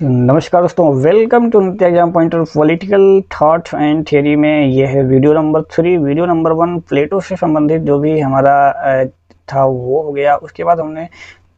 नमस्कार दोस्तों, welcome to नित्य exam pointer political thought and theory में ये है वीडियो नंबर 3। वीडियो नंबर 1 प्लेटो से संबंधित जो भी हमारा था वो हो गया। उसके बाद हमने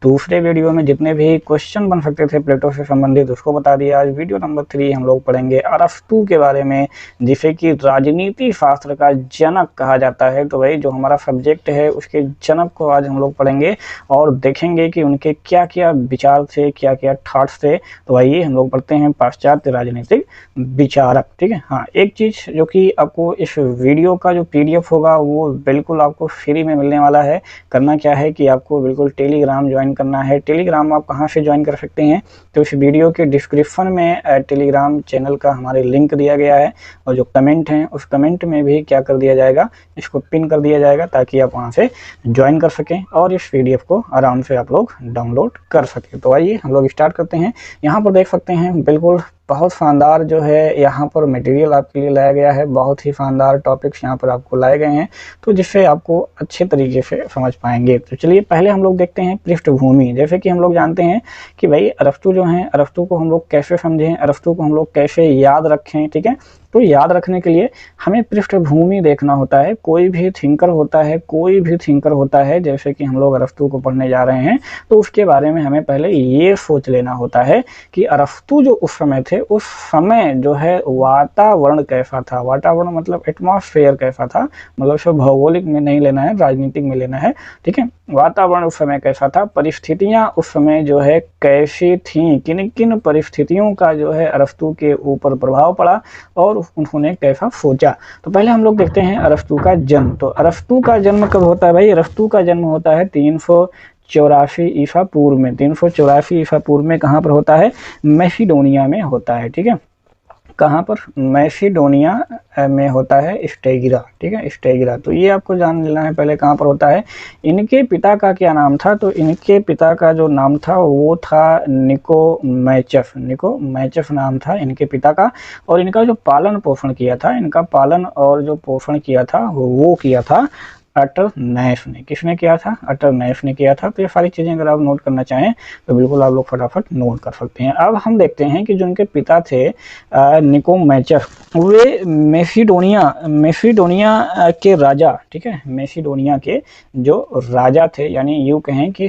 दूसरे वीडियो में जितने भी क्वेश्चन बन सकते थे प्लेटो से संबंधित उसको बता दिया। आज वीडियो नंबर 3 हम लोग पढ़ेंगे अरस्तू के बारे में, जिसे कि राजनीति शास्त्र का जनक कहा जाता है। तो भाई जो हमारा सब्जेक्ट है उसके जनक को आज हम लोग पढ़ेंगे और देखेंगे कि उनके क्या क्या विचार थे, क्या क्या थॉट्स थे। तो आइए हम लोग पढ़ते हैं पाश्चात्य राजनीतिक विचारक। ठीक है। हाँ, एक चीज़ जो कि आपको इस वीडियो का जो PDF होगा वो बिल्कुल आपको फ्री में मिलने वाला है। करना क्या है कि आपको बिल्कुल टेलीग्राम ज्वाइन करना है। टेलीग्राम आप कहाँ से ज्वाइन कर सकते हैं, तो इस वीडियो के डिस्क्रिप्शन में टेलीग्राम चैनल का हमारे लिंक दिया गया है और जो कमेंट हैं उस कमेंट में भी क्या कर दिया जाएगा, इसको पिन कर दिया जाएगा ताकि आप वहाँ से ज्वाइन कर सकें और इस PDF को आराम से आप लोग डाउनलोड कर सकें। तो आइए हम लोग स्टार्ट करते हैं। यहाँ पर देख सकते हैं बिल्कुल बहुत शानदार जो है यहाँ पर मटेरियल आपके लिए लाया गया है। बहुत ही शानदार टॉपिक्स यहाँ पर आपको लाए गए हैं, तो जिससे आपको अच्छे तरीके से समझ पाएंगे। तो चलिए पहले हम लोग देखते हैं पृष्ठभूमि। जैसे कि हम लोग जानते हैं कि भाई अरस्तू जो हैं, अरस्तू को हम लोग कैसे समझें, अरस्तू को हम लोग कैसे याद रखें। ठीक है। तो याद रखने के लिए हमें पृष्ठभूमि देखना होता है। कोई भी थिंकर होता है, जैसे कि हम लोग अरस्तू को पढ़ने जा रहे हैं तो उसके बारे में हमें पहले ये सोच लेना होता है कि अरस्तू जो उस समय थे, उस समय जो है वातावरण कैसा था। वातावरण मतलब एटमॉस्फेयर कैसा था, मतलब सिर्फ भौगोलिक में नहीं लेना है, राजनीतिक में लेना है। ठीक है। वातावरण उस समय कैसा था, परिस्थितियां उस समय जो है कैसी थी, किन किन परिस्थितियों का जो है अरस्तू के ऊपर प्रभाव पड़ा और उन्होंने कैसा सोचा। तो पहले हम लोग देखते हैं अरस्तू का जन्म। तो अरस्तू का जन्म कब होता है भाई? अरस्तू का जन्म होता है 384 ईसा पूर्व में। 384 ईसा पूर्व में कहाँ पर होता है? मैसिडोनिया में होता है। ठीक है। कहाँ पर? मैसिडोनिया में होता है, स्टेगिरा। ठीक है, स्टेगिरा। तो ये आपको जान लेना है पहले कहाँ पर होता है। इनके पिता का क्या नाम था? तो इनके पिता का जो नाम था वो था निकोमैचफ। निकोमैचफ नाम था इनके पिता का। और इनका जो पालन पोषण किया था, इनका पालन और जो पोषण किया था वो किया था अटरनैफ ने। किसने किया था? अटरनैफ ने किया था। तो ये सारी चीज़ें अगर आप नोट करना चाहें तो बिल्कुल आप लोग फटाफट नोट कर सकते हैं। अब हम देखते हैं कि जो उनके पिता थे निकोमैचफ, वे मैसिडोनिया के राजा, ठीक है, मैसिडोनिया के जो राजा थे, यानी यूँ कहें कि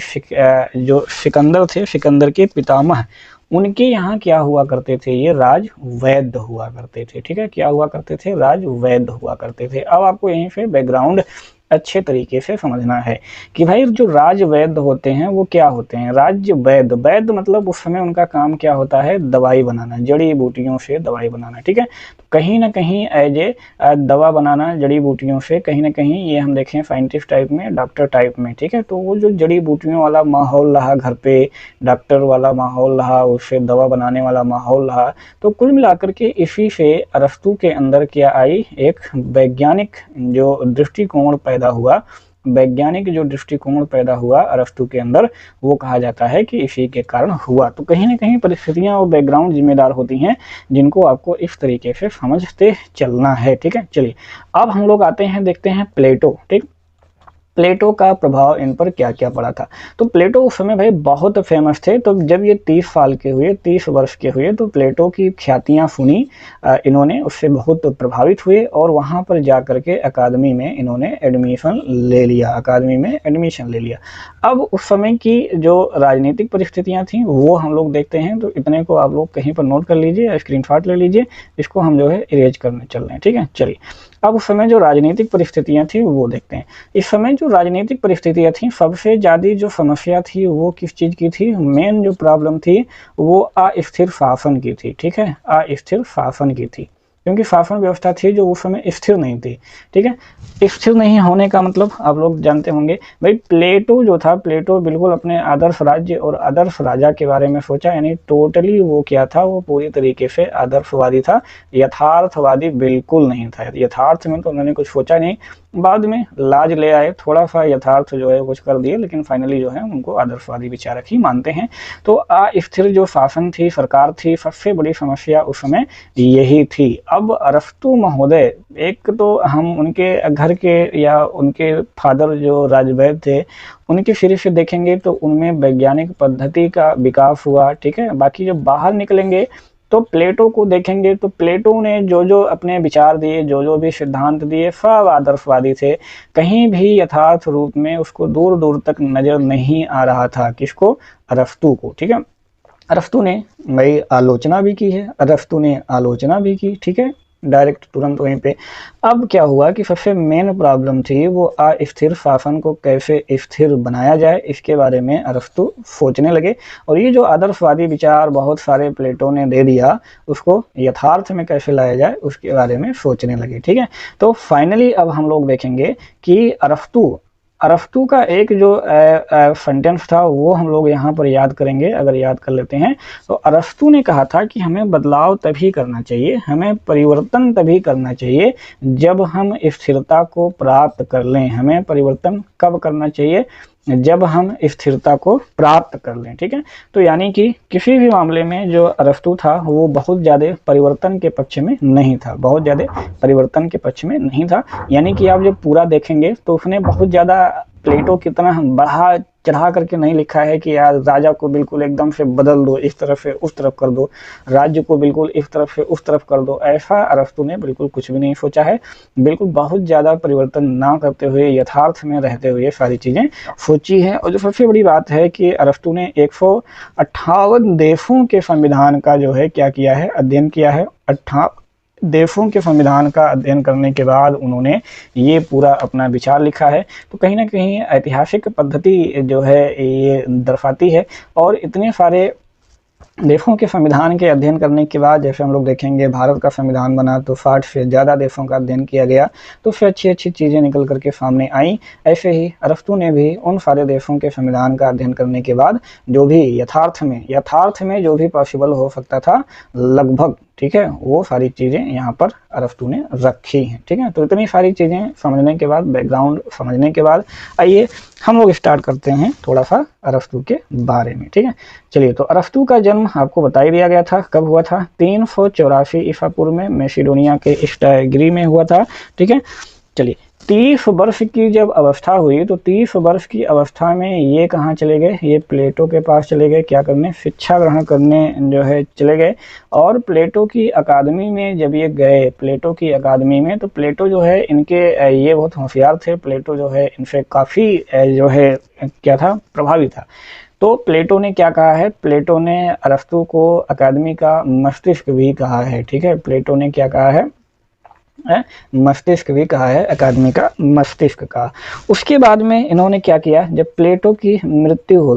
जो सिकंदर थे, सिकंदर के पितामह, उनके यहाँ क्या हुआ करते थे? ये राज वैद्य हुआ करते थे। ठीक है। क्या हुआ करते थे? राज वैद्य हुआ करते थे। अब आपको यहीं पे बैकग्राउंड अच्छे तरीके से समझना है कि भाई जो राज वैद्य होते हैं वो क्या होते हैं। राज्य वैद्य, वैद्य मतलब उस समय उनका काम क्या होता है? दवाई बनाना, जड़ी बूटियों से दवाई बनाना। ठीक है। तो कहीं ना कहीं एज ए दवा बनाना जड़ी बूटियों से, कहीं ना कहीं ये हम देखें साइंटिस्ट टाइप में, डॉक्टर टाइप में। ठीक है। तो वो जो जड़ी बूटियों वाला माहौल रहा घर पे, डॉक्टर वाला माहौल रहा, उससे दवा बनाने वाला माहौल रहा, तो कुल मिलाकर के इसी से अरस्तू के अंदर क्या आई? एक वैज्ञानिक जो दृष्टिकोण पैदा हुआ, वैज्ञानिक जो दृष्टिकोण पैदा हुआ अरस्तू के अंदर, वो कहा जाता है कि इसी के कारण हुआ। तो कहीं ना कहीं परिस्थितियां और बैकग्राउंड जिम्मेदार होती हैं जिनको आपको इस तरीके से समझते चलना है। ठीक है। चलिए अब हम लोग आते हैं, देखते हैं प्लेटो। ठीक, प्लेटो का प्रभाव इन पर क्या क्या पड़ा था। तो प्लेटो उस समय भाई बहुत फेमस थे। तो जब ये 30 साल के हुए, 30 वर्ष के हुए, तो प्लेटो की ख्यातियाँ सुनी इन्होंने, उससे बहुत प्रभावित हुए और वहाँ पर जा कर के अकादमी में इन्होंने एडमिशन ले लिया, अकादमी में एडमिशन ले लिया। अब उस समय की जो राजनीतिक परिस्थितियाँ थी वो हम लोग देखते हैं। तो इतने को आप लोग कहीं पर नोट कर लीजिए, स्क्रीनशॉट ले लीजिए, इसको हम जो है इरेज करने चल रहे हैं। ठीक है। चलिए अब उस समय जो राजनीतिक परिस्थितियां थी वो देखते हैं। इस समय जो राजनीतिक परिस्थितियां थी, सबसे ज़्यादा जो समस्या थी वो किस चीज़ की थी? मेन जो प्रॉब्लम थी वो अस्थिर शासन की थी। ठीक है। अस्थिर शासन की थी, क्योंकि शासन व्यवस्था थी जो उस समय स्थिर नहीं थी। ठीक है। स्थिर नहीं होने का मतलब आप लोग जानते होंगे भाई, प्लेटो जो था, प्लेटो बिल्कुल अपने आदर्श राज्य और आदर्श राजा के बारे में सोचा, यानी टोटली वो क्या था? वो पूरी तरीके से आदर्शवादी था, यथार्थवादी बिल्कुल नहीं था। यथार्थ में तो उन्होंने कुछ सोचा नहीं, बाद में लाज ले आए, थोड़ा सा यथार्थ जो है कुछ कर दिए, लेकिन फाइनली जो है उनको आदर्शवादी विचारक ही मानते हैं। तो अस्थिर जो शासन थी, सरकार थी, सबसे बड़ी समस्या उस समय यही थी। अब अरस्तु महोदय, एक तो हम उनके घर के या उनके फादर जो राजवैद्य थे उनके सिरे से देखेंगे तो उनमें वैज्ञानिक पद्धति का विकास हुआ, ठीक है। बाकी जब बाहर निकलेंगे तो प्लेटो को देखेंगे तो प्लेटो ने जो जो अपने विचार दिए, जो जो भी सिद्धांत दिए, सब आदर्शवादी थे। कहीं भी यथार्थ रूप में उसको दूर दूर तक नजर नहीं आ रहा था। किसको? अरस्तु को, ठीक है। अरस्तु ने भाई आलोचना भी की है, अरस्तु ने आलोचना भी की, ठीक है, डायरेक्ट तुरंत वहीं पे। अब क्या हुआ कि सबसे मेन प्रॉब्लम थी वो अस्थिर शासन को कैसे स्थिर बनाया जाए, इसके बारे में अरस्तु सोचने लगे। और ये जो आदर्शवादी विचार बहुत सारे प्लेटो ने दे दिया, उसको यथार्थ में कैसे लाया जाए उसके बारे में सोचने लगे, ठीक है। तो फाइनली अब हम लोग देखेंगे कि अरस्तु का एक जो सेंटेंस था वो हम लोग यहाँ पर याद करेंगे। अगर याद कर लेते हैं तो अरस्तु ने कहा था कि हमें बदलाव तभी करना चाहिए, हमें परिवर्तन तभी करना चाहिए जब हम स्थिरता को प्राप्त कर लें। हमें परिवर्तन कब करना चाहिए? जब हम स्थिरता को प्राप्त कर लें, ठीक है। तो यानी कि किसी भी मामले में जो अरस्तु था वो बहुत ज़्यादा परिवर्तन के पक्ष में नहीं था, बहुत ज़्यादा परिवर्तन के पक्ष में नहीं था। यानी कि आप जब पूरा देखेंगे तो उसने बहुत ज़्यादा प्लेटो की तरह बढ़ा चढ़ा करके नहीं लिखा है कि यार राजा को बिल्कुल एकदम से बदल दो, इस तरफ से उस तरफ कर दो, राज्य को बिल्कुल इस तरफ से उस तरफ कर दो। ऐसा अरस्तु ने बिल्कुल कुछ भी नहीं सोचा है। बिल्कुल बहुत ज़्यादा परिवर्तन ना करते हुए, यथार्थ में रहते हुए सारी चीज़ें सोची है। और जो सबसे बड़ी बात है कि अरस्तु ने 158 देशों के संविधान का जो है क्या किया है? अध्ययन किया है। 58 देशों के संविधान का अध्ययन करने के बाद उन्होंने ये पूरा अपना विचार लिखा है। तो कहीं ना कहीं ऐतिहासिक पद्धति जो है ये दर्शाती है। और इतने सारे देशों के संविधान के अध्ययन करने के बाद, जैसे हम लोग देखेंगे भारत का संविधान बना तो 60 से ज़्यादा देशों का अध्ययन किया गया, तो उससे अच्छी अच्छी चीज़ें निकल करके सामने आई। ऐसे ही अरस्तु ने भी उन सारे देशों के संविधान का अध्ययन करने के बाद जो भी यथार्थ में जो भी पॉसिबल हो सकता था लगभग, ठीक है, वो सारी चीज़ें यहाँ पर अरस्तु ने रखी हैं, ठीक है। तो इतनी सारी चीज़ें समझने के बाद, बैकग्राउंड समझने के बाद, आइए हम लोग स्टार्ट करते हैं थोड़ा सा अरस्तु के बारे में, ठीक है। चलिए, तो अरस्तु का जन्म आपको बता ही दिया गया था, कब हुआ था? 384 ईसा पूर्व में मैसिडोनिया के स्टायग्री में हुआ था, ठीक है। चलिए, 30 वर्ष की जब अवस्था हुई तो 30 वर्ष की अवस्था में ये कहाँ चले गए? ये प्लेटो के पास चले गए। क्या करने? शिक्षा ग्रहण करने जो है चले गए। और प्लेटो की अकादमी में जब ये गए, प्लेटो की अकादमी में, तो प्लेटो जो है इनके ये बहुत होशियार थे। प्लेटो जो है इनसे काफ़ी जो है क्या था? प्रभावी था। तो प्लेटो ने क्या कहा है? प्लेटो ने अरस्तु को अकादमी का मस्तिष्क भी कहा है, ठीक है। प्लेटो ने क्या कहा है? मस्तिष्क भी कहा है, अकादमी का मस्तिष्क का। उसके बाद में इन्होंने क्या किया? जब प्लेटो की मृत्यु हो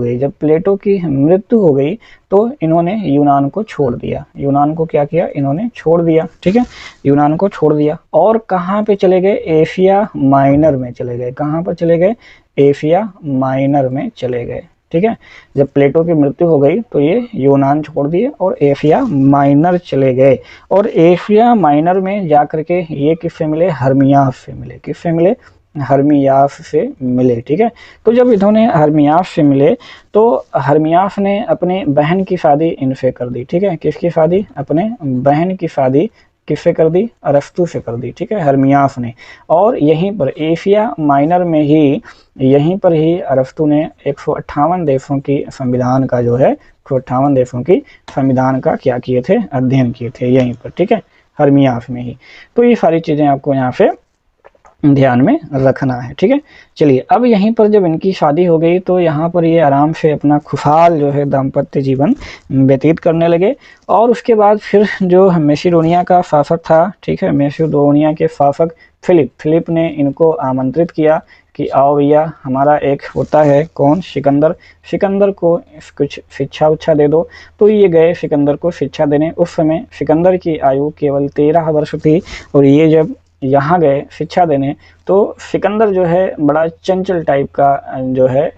गई तो इन्होंने यूनान को छोड़ दिया। यूनान को क्या किया? इन्होंने छोड़ दिया, ठीक है, यूनान को छोड़ दिया। और कहाँ पे चले गए? एशिया माइनर में चले गए। कहाँ पर चले गए? एशिया माइनर में चले गए, ठीक है। जब प्लेटो की मृत्यु हो गई तो ये यूनान छोड़ दिए और एशिया माइनर चले गए। और एशिया माइनर में जा करके ये किससे मिले? हर्मियास से मिले। किससे मिले? हर्मियास से मिले, ठीक है। तो जब इन्होंने हर्मियास से मिले तो हर्मियास ने अपनी बहन की शादी इनसे कर दी, ठीक है। किसकी शादी? अपने बहन की शादी किससे कर दी? अरस्तु से कर दी, ठीक है, हर्मियास ने। और यहीं पर एशिया माइनर में ही, यहीं पर ही अरस्तु ने 158 देशों की संविधान का जो है 158 देशों की संविधान का क्या किए थे? अध्ययन किए थे यहीं पर, ठीक है, हर्मियास में ही। तो ये सारी चीज़ें आपको यहाँ पे ध्यान में रखना है, ठीक है। चलिए, अब यहीं पर जब इनकी शादी हो गई तो यहाँ पर ये आराम से अपना खुशहाल जो है दाम्पत्य जीवन व्यतीत करने लगे। और उसके बाद फिर जो मैसिडोनिया का शासक था, ठीक है, मैसिडोनिया के शासक फिलिप ने इनको आमंत्रित किया कि आओ भैया, हमारा एक होता है कौन? सिकंदर को कुछ शिक्षा उच्छा दे दो। तो ये गए सिकंदर को शिक्षा देने। उस समय सिकंदर की आयु केवल 13 वर्ष थी। और ये जब यहाँ गए शिक्षा देने तो सिकंदर जो है बड़ा चंचल टाइप का जो है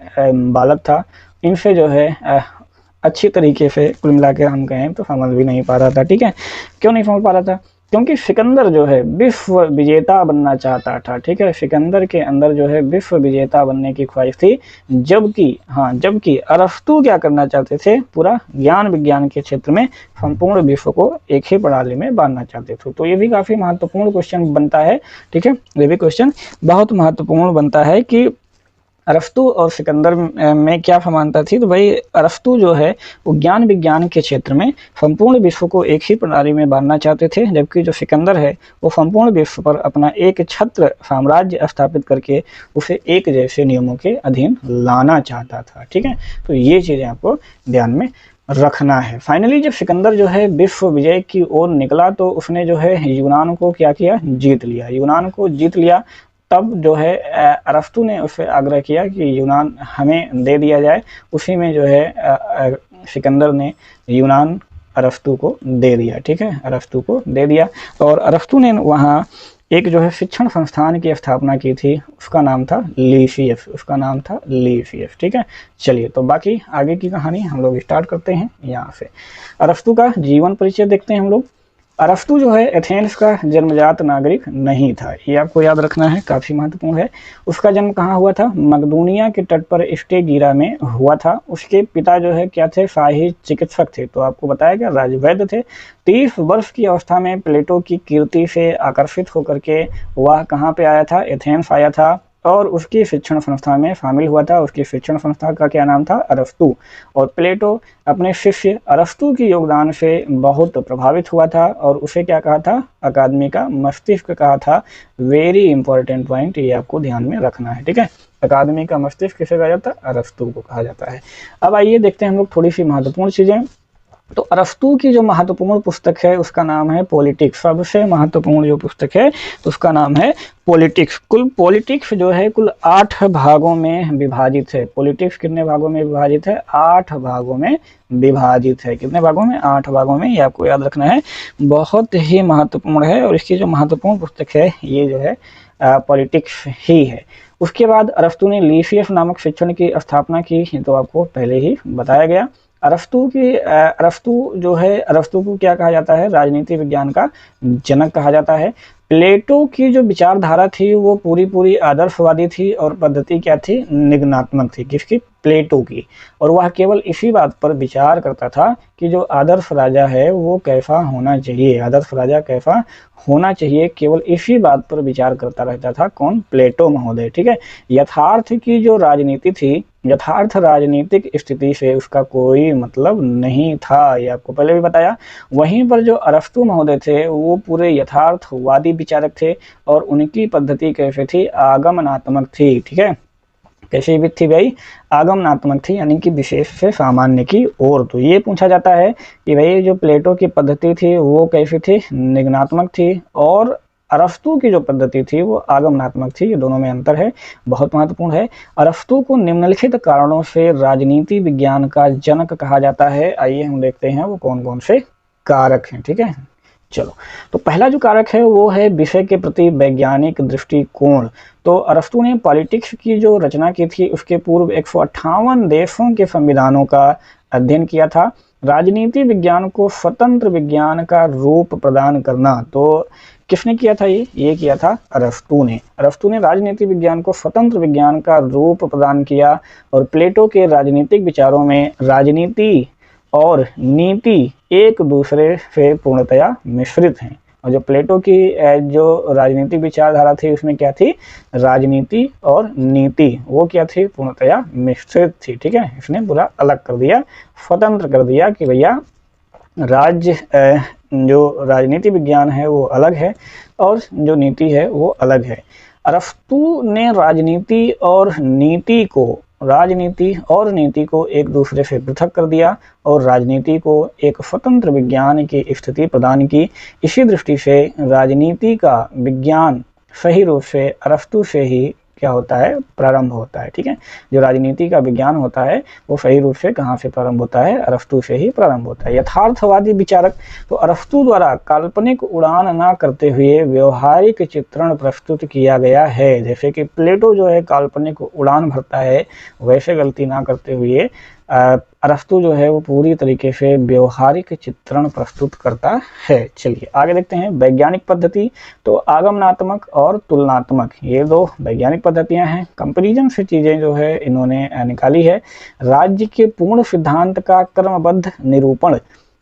बालक था। इनसे जो है अच्छी तरीके से कुल मिला के हम कहें तो समझ भी नहीं पा रहा था, ठीक है। क्यों नहीं समझ पा रहा था? क्योंकि सिकंदर जो है विश्व विजेता बनना चाहता था, ठीक है, सिकंदर के अंदर जो है विश्व विजेता बनने की ख्वाहिश थी, जबकि अरस्तु क्या करना चाहते थे, पूरा ज्ञान विज्ञान के क्षेत्र में संपूर्ण विश्व को एक ही प्रणाली में बांधना चाहते थे। तो ये भी काफी महत्वपूर्ण क्वेश्चन बनता है, ठीक है, ये भी क्वेश्चन बहुत महत्वपूर्ण बनता है कि अरस्तु और सिकंदर में क्या समानता थी। तो भाई अरस्तु जो है वो ज्ञान विज्ञान के क्षेत्र में संपूर्ण विश्व को एक ही प्रणाली में बांधना चाहते थे, जबकि जो सिकंदर है वो संपूर्ण विश्व पर अपना एक छत्र साम्राज्य स्थापित करके उसे एक जैसे नियमों के अधीन लाना चाहता था, ठीक है। तो ये चीज़ें आपको ध्यान में रखना है। फाइनली जब सिकंदर जो है विश्व विजय की ओर निकला तो उसने जो है यूनान को क्या किया, जीत लिया, यूनान को जीत लिया। तब जो है अरस्तु ने उससे आग्रह किया कि यूनान हमें दे दिया जाए। उसी में जो है सिकंदर ने यूनान अरस्तु को दे दिया, ठीक है, अरस्तु को दे दिया। और अरस्तु ने वहाँ एक जो है शिक्षण संस्थान की स्थापना की थी, उसका नाम था लीसियस, उसका नाम था लीसियस, ठीक है। चलिए तो बाकी आगे की कहानी हम लोग स्टार्ट करते हैं यहाँ से। अरस्तु का जीवन परिचय देखते हैं हम लोग। अरस्तु जो है एथेंस का जन्मजात नागरिक नहीं था, ये आपको याद रखना है, काफ़ी महत्वपूर्ण है। उसका जन्म कहाँ हुआ था, मकदूनिया के तट पर स्टेगिरा में हुआ था। उसके पिता जो है क्या थे, शाही चिकित्सक थे, तो आपको बताया गया राजवैद्य थे। 30 वर्ष की अवस्था में प्लेटो की कीर्ति से आकर्षित होकर के वह कहाँ पे आया था, एथेंस आया था और उसकी शिक्षण संस्था में शामिल हुआ था। उसकी शिक्षण संस्था का क्या नाम था, अरस्तु। और प्लेटो अपने शिष्य अरस्तु के योगदान से बहुत प्रभावित हुआ था और उसे क्या कहा था, अकादमी का मस्तिष्क कहा था। वेरी इंपॉर्टेंट पॉइंट, ये आपको ध्यान में रखना है, ठीक है। अकादमी का मस्तिष्क किसे कहा जाता है, अरस्तु को कहा जाता है। अब आइए देखते हैं हम लोग थोड़ी सी महत्वपूर्ण चीजें। तो अरस्तु की जो महत्वपूर्ण पुस्तक है उसका नाम है पॉलिटिक्स। सबसे महत्वपूर्ण जो पुस्तक है तो उसका नाम है पॉलिटिक्स। कुल पॉलिटिक्स जो है कुल 8 भागों में विभाजित है। पॉलिटिक्स कितने भागों में विभाजित है, 8 भागों में विभाजित है। कितने भागों में, 8 भागों में, ये आपको याद रखना है, बहुत ही महत्वपूर्ण है। और इसकी जो महत्वपूर्ण पुस्तक है ये जो है पॉलिटिक्स ही है। उसके बाद अरस्तु ने लीसियस नामक शिक्षण की स्थापना की, तो आपको पहले ही बताया गया। अरस्तु जो है, अरस्तु को क्या कहा जाता है, राजनीति विज्ञान का जनक कहा जाता है। प्लेटो की जो विचारधारा थी वो पूरी आदर्शवादी थी और पद्धति क्या थी, निगनात्मक थी। किसकी, प्लेटो की। और वह केवल इसी बात पर विचार करता था कि जो आदर्श राजा है वो कैसा होना चाहिए, आदर्श राजा कैसा होना चाहिए, केवल इसी बात पर विचार करता रहता था। कौन, प्लेटो महोदय, ठीक है। यथार्थ की जो राजनीति थी, यथार्थ राजनीतिक स्थिति से उसका कोई मतलब नहीं था, ये आपको पहले भी बताया। वहीं पर जो अरस्तु महोदय थे वो पूरे यथार्थवादी विचारक थे और उनकी पद्धति कैसे थी, आगमनात्मक थी, ठीक है। कैसी भी थी भाई, आगमनात्मक थी, यानी कि विशेष से सामान्य की ओर। तो ये पूछा जाता है कि भाई जो प्लेटो की पद्धति थी वो कैसी थी, निगनात्मक थी, और अरस्तु की जो पद्धति थी वो आगमनात्मक थी। ये दोनों में अंतर है, बहुत महत्वपूर्ण है। अरस्तु को निम्नलिखित कारणों से राजनीति विज्ञान का जनक कहा जाता है। आइए हम देखते हैं वो कौन कौन से कारक हैं, ठीक है। चलो, तो पहला जो कारक है वो है विषय के प्रति वैज्ञानिक दृष्टिकोण। तो अरस्तु ने पॉलिटिक्स की जो रचना की थी उसके पूर्व 158 देशों के संविधानों का अध्ययन किया था। राजनीति विज्ञान को स्वतंत्र विज्ञान का रूप प्रदान करना, तो किसने किया था, ये किया था अरस्तु ने। अरस्तु ने राजनीति विज्ञान को स्वतंत्र विज्ञान का रूप प्रदान किया। और प्लेटो के राजनीतिक विचारों में राजनीति और नीति एक दूसरे से पूर्णतया मिश्रित हैं। और जो प्लेटो की जो राजनीतिक विचारधारा थी उसमें क्या थी, राजनीति और नीति वो क्या थी, पूर्णतया मिश्रित थी, ठीक है। इसने पूरा अलग कर दिया, स्वतंत्र कर दिया कि भैया जो राजनीति विज्ञान है वो अलग है और जो नीति है वो अलग है। अरस्तु ने राजनीति और नीति को एक दूसरे से पृथक कर दिया और राजनीति को एक स्वतंत्र विज्ञान की स्थिति प्रदान की। इसी दृष्टि से राजनीति का विज्ञान सही रूप से अरस्तु से ही क्या होता है, प्रारंभ होता है, ठीक है। जो राजनीति का विज्ञान होता है वो सही रूप से कहाँ से प्रारंभ होता है, अरस्तु से ही प्रारंभ होता है। यथार्थवादी विचारक, तो अरस्तु द्वारा काल्पनिक उड़ान न करते हुए व्यवहारिक चित्रण प्रस्तुत किया गया है। जैसे कि प्लेटो जो है काल्पनिक उड़ान भरता है, वैसे गलती ना करते हुए अरस्तू जो है वो पूरी तरीके से व्यवहारिक चित्रण प्रस्तुत करता है। चलिए आगे देखते हैं वैज्ञानिक पद्धति। तो आगमनात्मक और तुलनात्मक, ये दो वैज्ञानिक पद्धतियां हैं। कंपैरिजन से चीजें जो है इन्होंने निकाली है। राज्य के पूर्ण सिद्धांत का क्रमबद्ध निरूपण।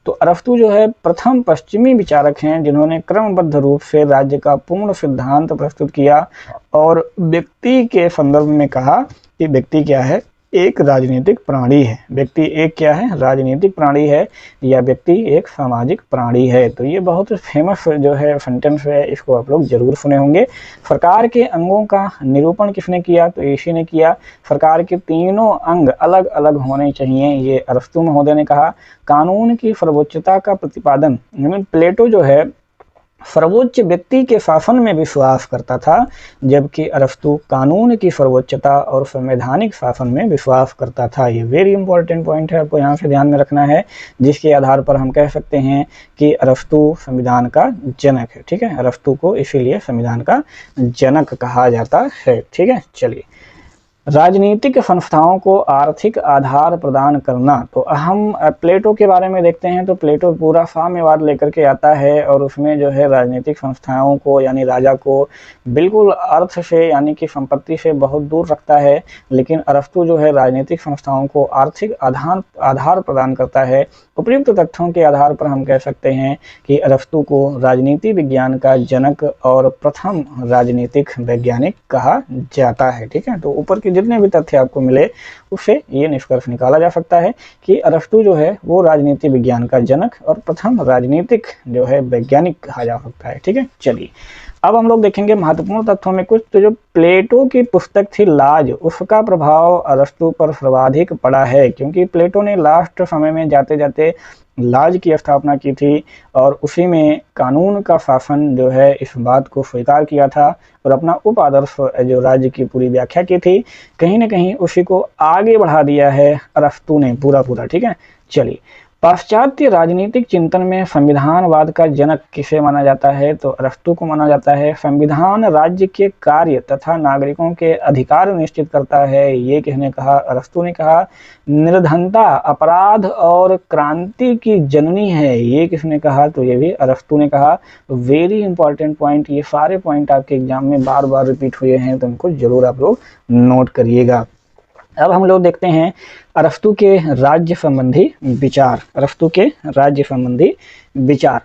तो अरस्तू जो है प्रथम पश्चिमी विचारक हैं जिन्होंने क्रमबद्ध रूप से राज्य का पूर्ण सिद्धांत प्रस्तुत किया और व्यक्ति के संदर्भ में कहा कि व्यक्ति क्या है, एक राजनीतिक प्राणी है। व्यक्ति एक क्या है, राजनीतिक प्राणी है, या व्यक्ति एक सामाजिक प्राणी है। तो ये बहुत फेमस जो है सेंटेंस है, इसको आप लोग जरूर सुने होंगे। सरकार के अंगों का निरूपण किसने किया, तो इसी ने किया। सरकार के तीनों अंग अलग अलग होने चाहिए, ये अरस्तू महोदय ने कहा। कानून की सर्वोच्चता का प्रतिपादन, प्लेटो जो है सर्वोच्च व्यक्ति के शासन में विश्वास करता था, जबकि अरस्तू कानून की सर्वोच्चता और संवैधानिक शासन में विश्वास करता था। ये वेरी इंपॉर्टेंट पॉइंट है, आपको यहाँ से ध्यान में रखना है, जिसके आधार पर हम कह सकते हैं कि अरस्तू संविधान का जनक है। ठीक है, अरस्तू को इसीलिए संविधान का जनक कहा जाता है। ठीक है, चलिए राजनीतिक संस्थाओं को आर्थिक आधार प्रदान करना। तो हम प्लेटो के बारे में देखते हैं, तो प्लेटो पूरा साम्यवाद लेकर के आता है और उसमें जो है राजनीतिक संस्थाओं को यानी राजा को बिल्कुल अर्थ से यानी कि संपत्ति से बहुत दूर रखता है, लेकिन अरस्तू जो है राजनीतिक संस्थाओं को आर्थिक आधार प्रदान करता है। उपयुक्त तथ्यों के आधार पर हम कह सकते हैं कि अरस्तू को राजनीति विज्ञान का जनक और प्रथम राजनीतिक वैज्ञानिक कहा जाता है। ठीक है, तो ऊपर के जितने भी तथ्य आपको मिले उससे ये निष्कर्ष निकाला जा सकता है कि अरस्तू जो है वो राजनीति विज्ञान का जनक और प्रथम राजनीतिक जो है वैज्ञानिक कहा जा सकता है। ठीक है, चलिए अब हम लोग देखेंगे महत्वपूर्ण तथ्यों में कुछ। तो जो प्लेटो की पुस्तक थी लाज, उसका प्रभाव अरस्तू पर सर्वाधिक पड़ा है, क्योंकि प्लेटो ने लास्ट समय में जाते जाते लाज की स्थापना की थी और उसी में कानून का शासन जो है इस बात को स्वीकार किया था और अपना उप आदर्श जो राज्य की पूरी व्याख्या की थी, कहीं ना कहीं उसी को आगे बढ़ा दिया है अरस्तू ने पूरा। ठीक है, चलिए पाश्चात्य राजनीतिक चिंतन में संविधानवाद का जनक किसे माना जाता है, तो अरस्तू को माना जाता है। संविधान राज्य के कार्य तथा नागरिकों के अधिकार निश्चित करता है, ये किसने कहा, अरस्तू ने कहा। निर्धनता अपराध और क्रांति की जननी है, ये किसने कहा, तो ये भी अरस्तू ने कहा। तो वेरी इंपॉर्टेंट पॉइंट, ये सारे पॉइंट आपके एग्जाम में बार बार रिपीट हुए हैं, तो इनको जरूर आप लोग नोट करिएगा। अब हम लोग देखते हैं अरस्तू के राज्य संबंधी विचार। अरस्तू के राज्य संबंधी विचार,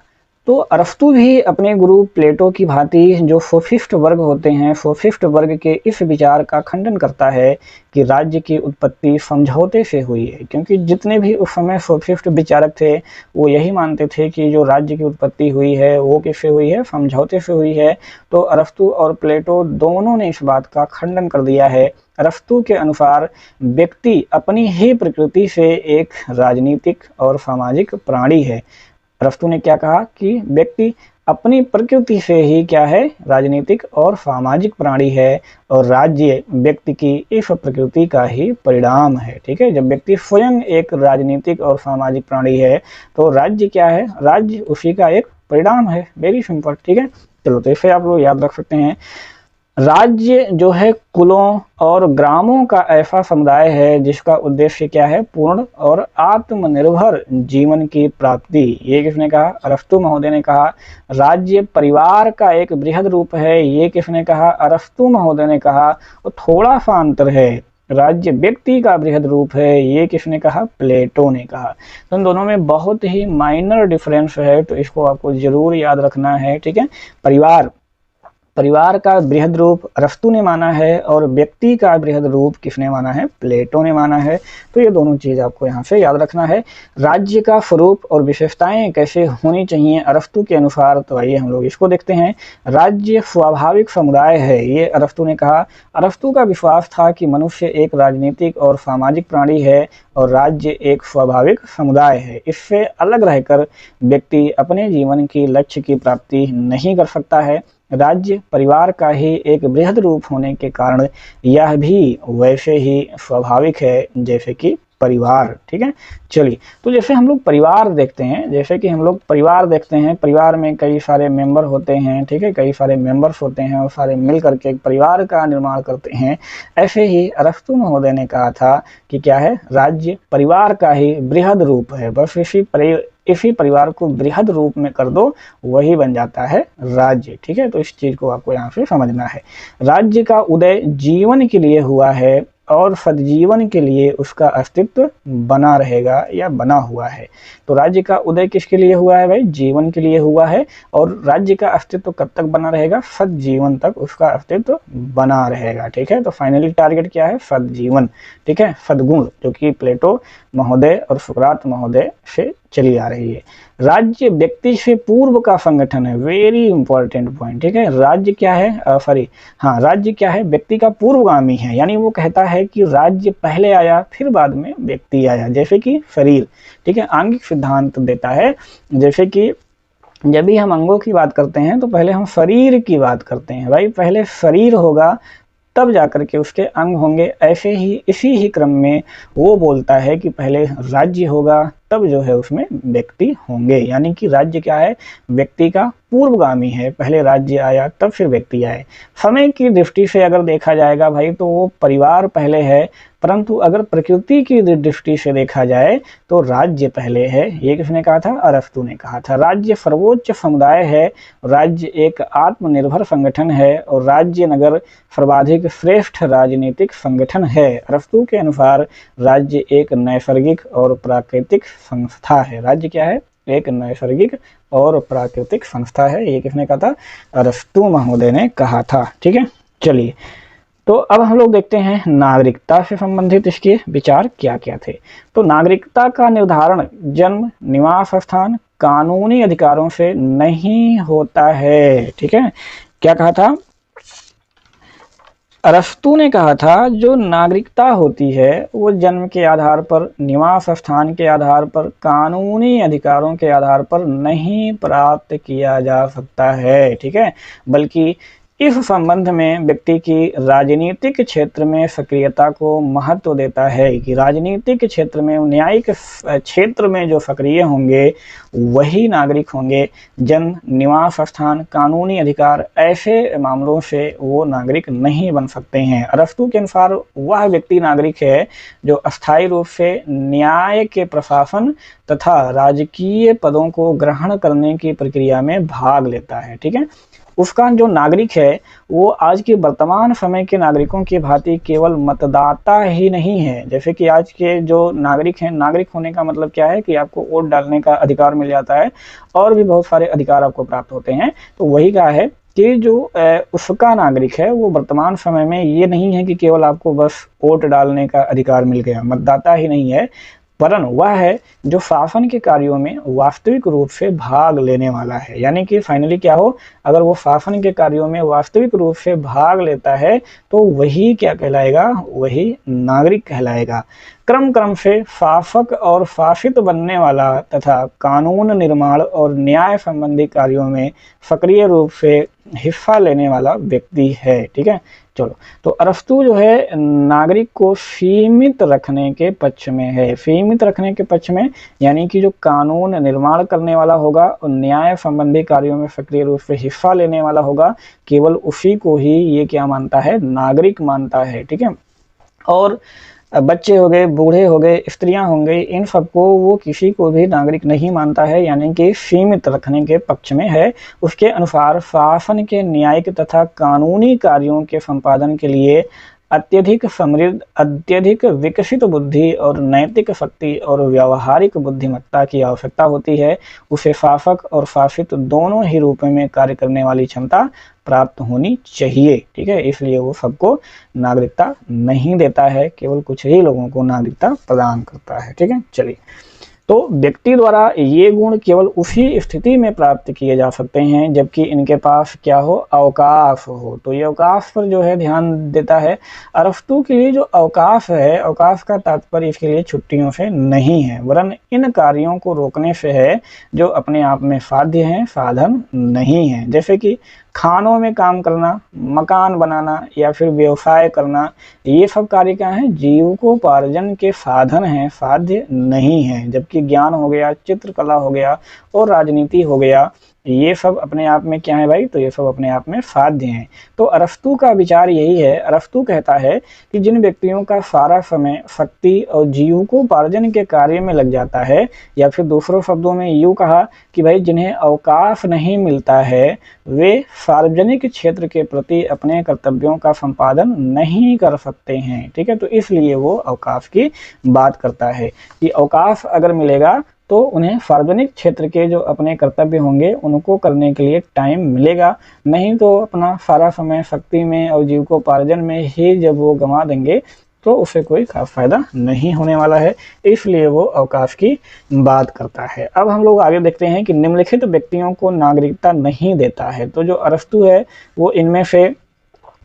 तो अरस्तू भी अपने गुरु प्लेटो की भांति जो सोफिस्ट वर्ग होते हैं, सोफिस्ट वर्ग के इस विचार का खंडन करता है कि राज्य की उत्पत्ति समझौते से हुई है, क्योंकि जितने भी उस समय सोफिस्ट विचारक थे वो यही मानते थे कि जो राज्य की उत्पत्ति हुई है वो किससे हुई है, समझौते से हुई है। तो अरस्तू और प्लेटो दोनों ने इस बात का खंडन कर दिया है। अरस्तू के अनुसार व्यक्ति अपनी ही प्रकृति से एक राजनीतिक और सामाजिक प्राणी है। अरस्तू ने क्या कहा कि व्यक्ति अपनी प्रकृति से ही क्या है, राजनीतिक और सामाजिक प्राणी है और राज्य व्यक्ति की इस प्रकृति का ही परिणाम है। ठीक है, जब व्यक्ति स्वयं एक राजनीतिक और सामाजिक प्राणी है तो राज्य क्या है, राज्य उसी का एक परिणाम है। Very simple. ठीक है, चलो तो इसे आप लोग याद रख सकते हैं। राज्य जो है कुलों और ग्रामों का ऐसा समुदाय है जिसका उद्देश्य क्या है, पूर्ण और आत्मनिर्भर जीवन की प्राप्ति। ये किसने कहा, अरस्तू महोदय ने कहा। राज्य परिवार का एक बृहद रूप है, ये किसने कहा, अरस्तू महोदय ने कहा। और थोड़ा सा अंतर है, राज्य व्यक्ति का बृहद रूप है, ये किसने कहा, प्लेटो ने कहा। तो इन दोनों में बहुत ही माइनर डिफरेंस है, तो इसको आपको जरूर याद रखना है। ठीक है, परिवार का बृहद रूप अरस्तू ने माना है और व्यक्ति का बृहद रूप किसने माना है, प्लेटो ने माना है। तो ये दोनों चीज आपको यहाँ से याद रखना है। राज्य का स्वरूप और विशेषताएं कैसे होनी चाहिए अरस्तू के अनुसार, तो आइए हम लोग इसको देखते हैं। राज्य स्वाभाविक समुदाय है, ये अरस्तू ने कहा। अरस्तू का विश्वास था कि मनुष्य एक राजनीतिक और सामाजिक प्राणी है और राज्य एक स्वाभाविक समुदाय है। इससे अलग रहकर व्यक्ति अपने जीवन की लक्ष्य की प्राप्ति नहीं कर सकता है। राज्य परिवार का ही एक बृहद रूप होने के कारण यह भी वैसे ही स्वाभाविक है जैसे कि परिवार। ठीक है, चलिए, तो जैसे हम लोग परिवार देखते हैं, जैसे कि हम लोग परिवार देखते हैं, परिवार में कई सारे मेंबर होते हैं। ठीक है, कई सारे मेंबर्स होते हैं और सारे मिल करके एक परिवार का निर्माण करते हैं। ऐसे ही अरस्तु महोदय ने कहा था कि क्या है, राज्य परिवार का ही बृहद रूप है। बस इसी परिवार को बृहद रूप में कर दो, वही बन जाता है राज्य। ठीक है, तो इस चीज को आपको यहाँ से समझना है। राज्य का उदय जीवन के लिए हुआ है और सद्जीवन के लिए उसका अस्तित्व बना रहेगा या बना हुआ है। तो राज्य का उदय किसके लिए हुआ है भाई? जीवन के लिए हुआ है। और राज्य का अस्तित्व कब तक बना रहेगा? सद्जीवन तक उसका अस्तित्व बना रहेगा। ठीक है, तो फाइनली टारगेट क्या है? सद्जीवन। ठीक है, सद्गुण, जो कि प्लेटो महोदय और सुकरात महोदय से चली आ रही है। राज्य व्यक्ति से पूर्व का संगठन है, वेरी इंपॉर्टेंट पॉइंट। ठीक है, राज्य क्या है, राज्य क्या है? व्यक्ति का पूर्वगामी है। यानी वो कहता है कि राज्य पहले आया फिर बाद में व्यक्ति आया, जैसे कि शरीर। ठीक है, आंगिक सिद्धांत देता है, जैसे कि जब भी हम अंगों की बात करते हैं तो पहले हम शरीर की बात करते हैं भाई। पहले शरीर होगा तब जाकर के उसके अंग होंगे। ऐसे ही इसी ही क्रम में वो बोलता है कि पहले राज्य होगा तब जो है उसमें व्यक्ति होंगे। यानी कि राज्य क्या है? व्यक्ति का पूर्वगामी है। पहले राज्य आया तब फिर व्यक्ति आए। समय की दृष्टि से अगर देखा जाएगा भाई तो वो परिवार पहले है, परंतु अगर प्रकृति की दृष्टि से देखा जाए तो राज्य पहले है। ये किसने कहा था? अरस्तु ने कहा था। राज्य सर्वोच्च समुदाय है, राज्य एक आत्मनिर्भर संगठन है और राज्य नगर सर्वाधिक श्रेष्ठ राजनीतिक संगठन है। अरस्तु के अनुसार राज्य एक नैसर्गिक और प्राकृतिक संस्था है। राज्य क्या है? एक नैसर्गिक और प्राकृतिक संस्था है। ये किसने कहा था? अरस्तु महोदय ने कहा था। ठीक है, चलिए, तो अब हम लोग देखते हैं नागरिकता से संबंधित इसके विचार क्या क्या थे। तो नागरिकता का निर्धारण जन्म, निवास स्थान, कानूनी अधिकारों से नहीं होता है। ठीक है, क्या कहा था? अरस्तु ने कहा था जो नागरिकता होती है वो जन्म के आधार पर, निवास स्थान के आधार पर, कानूनी अधिकारों के आधार पर नहीं प्राप्त किया जा सकता है। ठीक है, बल्कि इस संबंध में व्यक्ति की राजनीतिक क्षेत्र में सक्रियता को महत्व देता है कि राजनीतिक क्षेत्र में, न्यायिक क्षेत्र में जो सक्रिय होंगे वही नागरिक होंगे। जन्म, निवास स्थान, कानूनी अधिकार, ऐसे मामलों से वो नागरिक नहीं बन सकते हैं। अरस्तु के अनुसार वह व्यक्ति नागरिक है जो अस्थायी रूप से न्याय के प्रशासन तथा राजकीय पदों को ग्रहण करने की प्रक्रिया में भाग लेता है। ठीक है, उसका जो नागरिक है वो आज के वर्तमान समय के नागरिकों की भांति केवल मतदाता ही नहीं है। जैसे कि आज के जो नागरिक हैं, नागरिक होने का मतलब क्या है कि आपको वोट डालने का अधिकार मिल जाता है और भी बहुत सारे अधिकार आपको प्राप्त होते हैं। तो वही कहा है कि जो उसका नागरिक है वो वर्तमान समय में ये नहीं है कि केवल आपको बस वोट डालने का अधिकार मिल गया, मतदाता ही नहीं है, वरन वह है जो शासन के कार्यों में वास्तविक रूप से भाग लेने वाला है। यानी कि फाइनली क्या हो, अगर वो शासन के कार्यों में वास्तविक रूप से भाग लेता है तो वही क्या कहलाएगा? वही नागरिक कहलाएगा। क्रम क्रम से शासक और शासित बनने वाला तथा कानून निर्माण और न्याय संबंधी कार्यों में सक्रिय रूप से हिस्सा लेने वाला व्यक्ति है। ठीक है, चलो, तो अरस्तु जो है नागरिक को सीमित रखने के पक्ष में है। सीमित रखने के पक्ष में यानी कि जो कानून निर्माण करने वाला होगा और न्याय संबंधी कार्यों में सक्रिय रूप से हिस्सा लेने वाला होगा, केवल उसी को ही ये क्या मानता है? नागरिक मानता है। ठीक है, और बच्चे हो गए, बूढ़े हो गए, स्त्रियां होंगे, इन सबको वो किसी को भी नागरिक नहीं मानता है, यानी कि सीमित रखने के पक्ष में है। उसके अनुसार शासन के न्यायिक तथा कानूनी कार्यों के संपादन के लिए अत्यधिक समृद्ध, अत्यधिक विकसित बुद्धि और नैतिक शक्ति और व्यावहारिक बुद्धिमत्ता की आवश्यकता होती है। उसे शासक और शासित दोनों ही रूपों में कार्य करने वाली क्षमता प्राप्त होनी चाहिए। ठीक है, इसलिए वो सबको नागरिकता नहीं देता है, केवल कुछ ही लोगों को नागरिकता प्रदान करता है। ठीक है, चलिए, तो व्यक्ति द्वारा ये गुण केवल उसी स्थिति में प्राप्त किए जा सकते हैं जबकि इनके पास क्या हो? अवकाश हो। तो ये अवकाश पर जो है ध्यान देता है। अरस्तु के लिए जो अवकाश है, अवकाश का तात्पर्य इसके लिए छुट्टियों से नहीं है, वरन इन कार्यों को रोकने से है जो अपने आप में साध्य हैं, साधन नहीं है। जैसे कि खानों में काम करना, मकान बनाना या फिर व्यवसाय करना, ये सब कार्य क्या है, जीविकोपार्जन के साधन हैं, साध्य नहीं है। जबकि ज्ञान हो गया, चित्रकला हो गया और राजनीति हो गया, ये सब अपने आप में क्या है भाई, तो ये सब अपने आप में साध्य हैं। तो अरस्तू का विचार यही है। अरस्तू कहता है कि जिन व्यक्तियों का सारा समय शक्ति और जीविकोपार्जन के कार्य में लग जाता है, या फिर दूसरों शब्दों में यूँ कहा कि भाई जिन्हें अवकाश नहीं मिलता है, वे सार्वजनिक क्षेत्र के प्रति अपने कर्तव्यों का संपादन नहीं कर सकते हैं। ठीक है, तो इसलिए वो अवकाश की बात करता है कि अवकाश अगर मिलेगा तो उन्हें सार्वजनिक क्षेत्र के जो अपने कर्तव्य होंगे उनको करने के लिए टाइम मिलेगा, नहीं तो अपना सारा समय शक्ति में और जीविकोपार्जन में ही जब वो गंवा देंगे तो उसे कोई खास फायदा नहीं होने वाला है। इसलिए वो अवकाश की बात करता है। अब हम लोग आगे देखते हैं कि निम्नलिखित व्यक्तियों को नागरिकता नहीं देता है। तो जो अरस्तू है वो इनमें से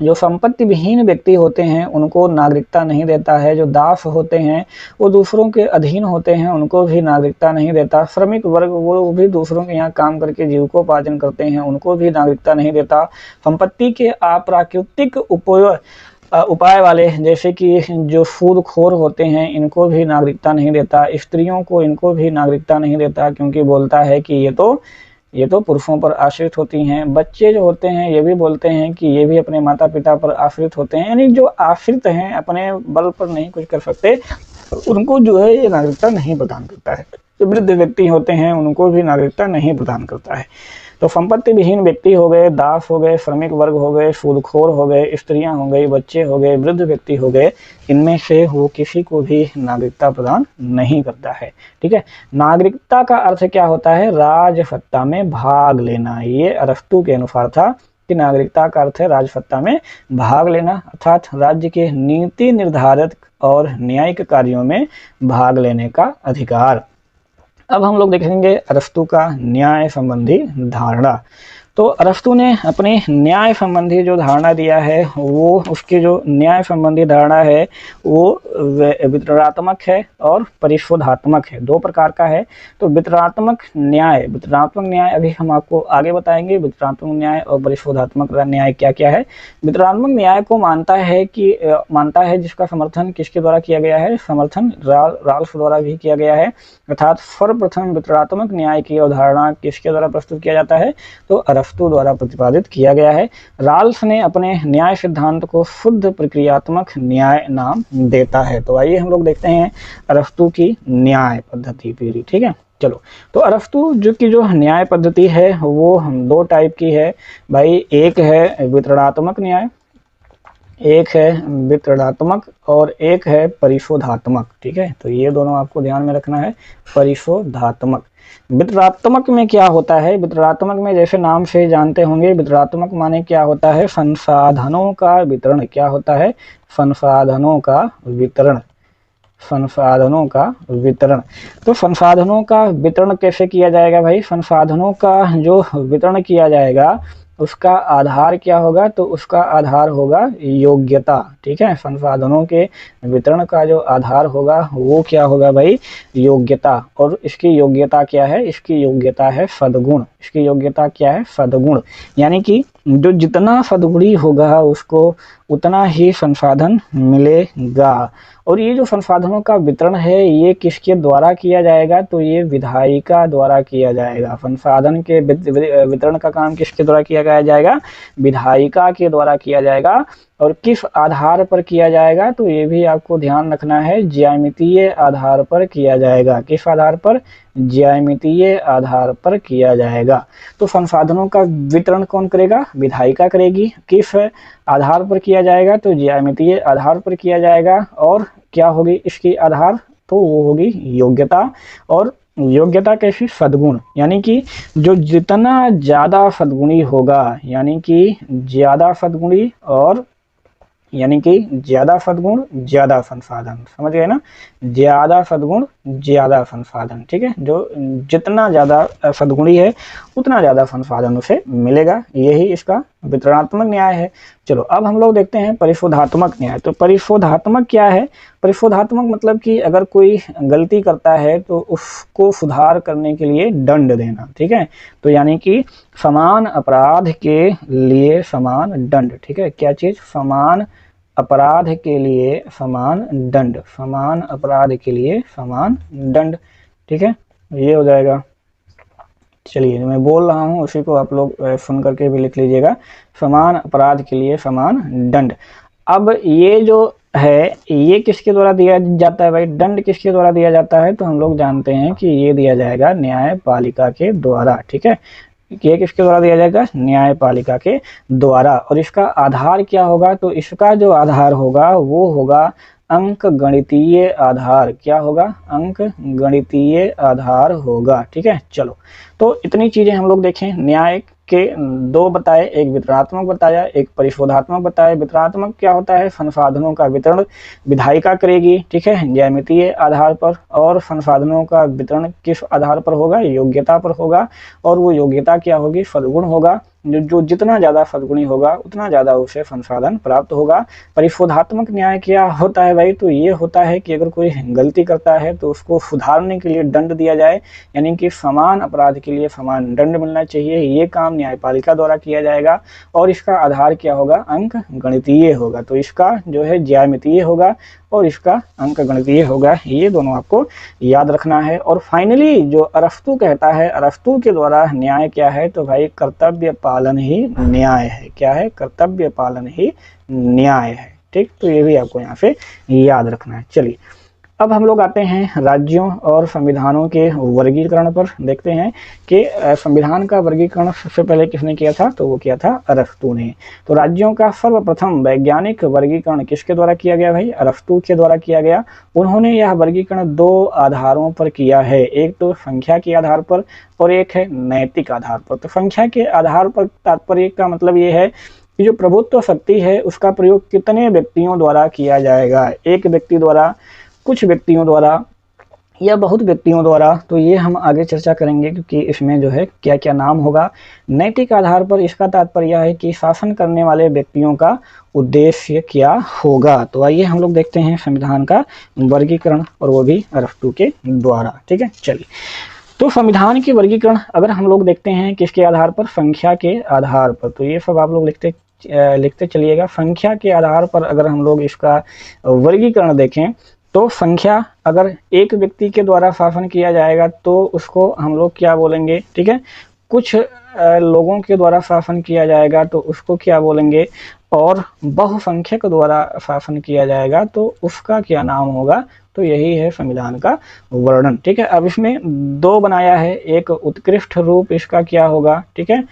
जो संपत्ति विहीन व्यक्ति होते हैं उनको नागरिकता नहीं देता है, जो दास होते हैं वो दूसरों के अधीन होते हैं उनको भी नागरिकता नहीं देता, श्रमिक वर्ग वो भी दूसरों के यहाँ काम करके जीविकोपार्जन करते हैं उनको भी नागरिकता नहीं देता, संपत्ति के अप्राकृतिक उपाय वाले जैसे कि जो सूदखोर होते हैं इनको भी नागरिकता नहीं देता, स्त्रियों को इनको भी नागरिकता नहीं देता, क्योंकि बोलता है कि ये तो पुरुषों पर आश्रित होती हैं। बच्चे जो होते हैं ये भी बोलते हैं कि ये भी अपने माता पिता पर आश्रित होते हैं, यानी जो आश्रित हैं अपने बल पर नहीं कुछ कर सकते उनको जो है ये नागरिकता नहीं प्रदान करता है। जो वृद्ध व्यक्ति होते हैं उनको भी नागरिकता नहीं प्रदान करता है। तो संपत्ति विहीन व्यक्ति हो गए, दास हो गए, श्रमिक वर्ग हो गए, सूदखोर हो गए, स्त्रियां हो गई, बच्चे हो गए, वृद्ध व्यक्ति हो गए, इनमें से वो किसी को भी नागरिकता प्रदान नहीं करता है। ठीक है, नागरिकता का अर्थ क्या होता है, राजसत्ता में भाग लेना। ये अरस्तू के अनुसार था कि नागरिकता का अर्थ है राजसत्ता में भाग लेना, अर्थात राज्य के नीति निर्धारित और न्यायिक कार्यों में भाग लेने का अधिकार। अब हम लोग देखेंगे अरस्तू का न्याय संबंधी धारणा। तो अरस्तू ने अपने न्याय संबंधी जो धारणा दिया है वो उसकी जो न्याय संबंधी धारणा है वो वितरणात्मक है और परिशोधात्मक है, दो प्रकार का है। तो वितरणात्मक न्याय अभी हम आपको आगे बताएंगे, वितरणात्मक न्याय और परिशोधात्मक न्याय क्या क्या है। वितरणात्मक न्याय को मानता है जिसका समर्थन किसके द्वारा किया गया है, समर्थन राल्फ द्वारा भी किया गया है। अर्थात सर्वप्रथम वितरणात्मक न्याय की अवधारणा किसके द्वारा प्रस्तुत किया जाता है, तो अरस्तू द्वारा प्रतिपादित किया गया है। राल्फ ने अपने न्याय सिद्धांत को शुद्ध प्रक्रियात्मक न्याय नाम देता है। तो आइए हम लोग देखते हैं अरस्तू की न्याय पद्धति पूरी। ठीक है, चलो। तो अरस्तू की जो न्याय पद्धति है वो हम दो टाइप की है भाई, एक है वितरणात्मक न्याय, एक है वितरणात्मक और एक है परिशोधात्मक। ठीक है, तो ये दोनों आपको ध्यान में रखना है। परिशोधात्मक, वितरणात्मक में क्या होता है, वितरणात्मक में जैसे नाम से जानते होंगे वितरणात्मक माने क्या होता है, संसाधनों का वितरण। क्या होता है, संसाधनों का वितरण, संसाधनों का वितरण। तो संसाधनों का वितरण कैसे किया जाएगा भाई, संसाधनों का जो वितरण किया जाएगा उसका आधार क्या होगा, तो उसका आधार होगा योग्यता। ठीक है, संसाधनों के वितरण का जो आधार होगा वो क्या होगा भाई, योग्यता। और इसकी योग्यता क्या है, इसकी योग्यता है सद्गुण। इसकी योग्यता क्या है, सद्गुण। यानी कि जो जितना सद्गुणी होगा उसको उतना ही संसाधन मिलेगा। और ये जो संसाधनों का वितरण है ये किसके द्वारा किया जाएगा, तो ये विधायिका द्वारा किया जाएगा। संसाधन के वितरण का काम किसके द्वारा किया जाएगा, विधायिका के द्वारा किया जाएगा। और किस आधार पर किया जाएगा, तो ये भी आपको ध्यान रखना है, ज्यामितीय आधार पर किया जाएगा। किस आधार पर, ज्यामितीय आधार पर किया जाएगा। तो संसाधनों का वितरण कौन करेगा, विधायिका करेगी। किस आधार पर किया जाएगा, तो ज्यामितीय आधार पर किया जाएगा। और क्या होगी इसकी आधार, तो वो होगी योग्यता। और योग्यता कैसी, सद्गुण। यानी कि जो जितना ज़्यादा सद्गुणी होगा, यानी कि ज़्यादा सद्गुणी और यानी कि ज़्यादा सद्गुण ज़्यादा संसाधन, समझ गए ना, ज़्यादा सद्गुण ज़्यादा संसाधन। ठीक है, जो जितना ज़्यादा सद्गुणी है उतना ज़्यादा संसाधन उसे मिलेगा। यही इसका वितरणात्मक न्याय है। चलो अब हम लोग देखते हैं परिशोधात्मक न्याय। तो परिशोधात्मक क्या है? परिशोधात्मक मतलब कि अगर कोई गलती करता है तो उसको सुधार करने के लिए दंड देना, ठीक है। तो यानी कि समान अपराध के लिए समान दंड, ठीक है। क्या चीज़? समान अपराध के लिए समान दंड, समान अपराध के लिए समान दंड, ठीक है। ये हो जाएगा। चलिए मैं बोल रहा हूँ उसी को आप लोग सुन करके भी लिख लीजिएगा, समान अपराध के लिए समान दंड। अब ये जो है ये किसके द्वारा दिया जाता है भाई? दंड किसके द्वारा दिया जाता है? तो हम लोग जानते हैं कि ये दिया जाएगा न्यायपालिका के द्वारा, ठीक है। ये किसके द्वारा दिया जाएगा? न्यायपालिका के द्वारा। और इसका आधार क्या होगा? तो इसका जो आधार होगा वो होगा अंक गणितीय आधार। क्या होगा? अंक गणितीय आधार होगा, ठीक है। चलो तो इतनी चीजें हम लोग देखें। न्याय के दो बताए, एक वितरणात्मक बताया, एक परिशोधात्मक बताया। वितरणात्मक क्या होता है? संसाधनों का वितरण विधायिका करेगी, ठीक है, ज्यामितीय आधार पर। और संसाधनों का वितरण किस आधार पर होगा? योग्यता पर होगा। और वो योग्यता क्या होगी? सद्गुण होगा। जो जितना ज़्यादा सद्गुणी होगा उतना ज़्यादा उसे संसाधन प्राप्त होगा। परिशोधात्मक न्याय क्या होता है भाई? तो ये होता है कि अगर कोई गलती करता है तो उसको सुधारने के लिए दंड दिया जाए, यानी कि समान अपराध के लिए समान दंड मिलना चाहिए। ये काम न्यायपालिका द्वारा किया जाएगा। और इसका आधार क्या होगा? अंक गणितीय होगा। तो इसका जो है ज्यामितीय होगा और इसका अंक गणितीय होगा। ये दोनों आपको याद रखना है। और फाइनली जो अरस्तू कहता है, अरस्तू के द्वारा न्याय क्या है? तो भाई कर्तव्य पालन ही न्याय है। क्या है? कर्तव्य पालन ही न्याय है, ठीक। तो ये भी आपको यहाँ पे याद रखना है। चलिए अब हम लोग आते हैं राज्यों और संविधानों के वर्गीकरण पर। देखते हैं कि संविधान का वर्गीकरण सबसे पहले किसने किया था? तो वो किया था अरस्तू ने। तो राज्यों का सर्वप्रथम वैज्ञानिक वर्गीकरण किसके द्वारा किया गया भाई? अरस्तू के द्वारा किया गया। उन्होंने यह वर्गीकरण दो आधारों पर किया है, एक तो संख्या के आधार पर और एक है नैतिक आधार पर। तो संख्या के आधार पर तात्पर्य का मतलब ये है कि जो प्रभुत्व शक्ति है उसका प्रयोग कितने व्यक्तियों द्वारा किया जाएगा, एक व्यक्ति द्वारा, कुछ व्यक्तियों द्वारा या बहुत व्यक्तियों द्वारा। तो ये हम आगे चर्चा करेंगे क्योंकि इसमें जो है क्या क्या नाम होगा। नैतिक आधार पर इसका तात्पर्य है कि शासन करने वाले व्यक्तियों का उद्देश्य क्या होगा। तो आइए हम लोग देखते हैं संविधान का वर्गीकरण, और वो भी अरस्तू के द्वारा, ठीक है। चलिए तो संविधान की वर्गीकरण अगर हम लोग देखते हैं किसके आधार पर? संख्या के आधार पर। तो ये सब आप लोग लिखते चलिएगा। संख्या के आधार पर अगर हम लोग इसका वर्गीकरण देखें तो संख्या अगर एक व्यक्ति के द्वारा शासन किया जाएगा तो उसको हम लोग क्या बोलेंगे, ठीक है। कुछ लोगों के द्वारा शासन किया जाएगा तो उसको क्या बोलेंगे, और बहुसंख्यक द्वारा शासन किया जाएगा तो उसका क्या नाम होगा। तो यही है संविधान का वर्णन, ठीक है। अब इसमें दो बनाया है, एक उत्कृष्ट रूप इसका क्या होगा, ठीक है।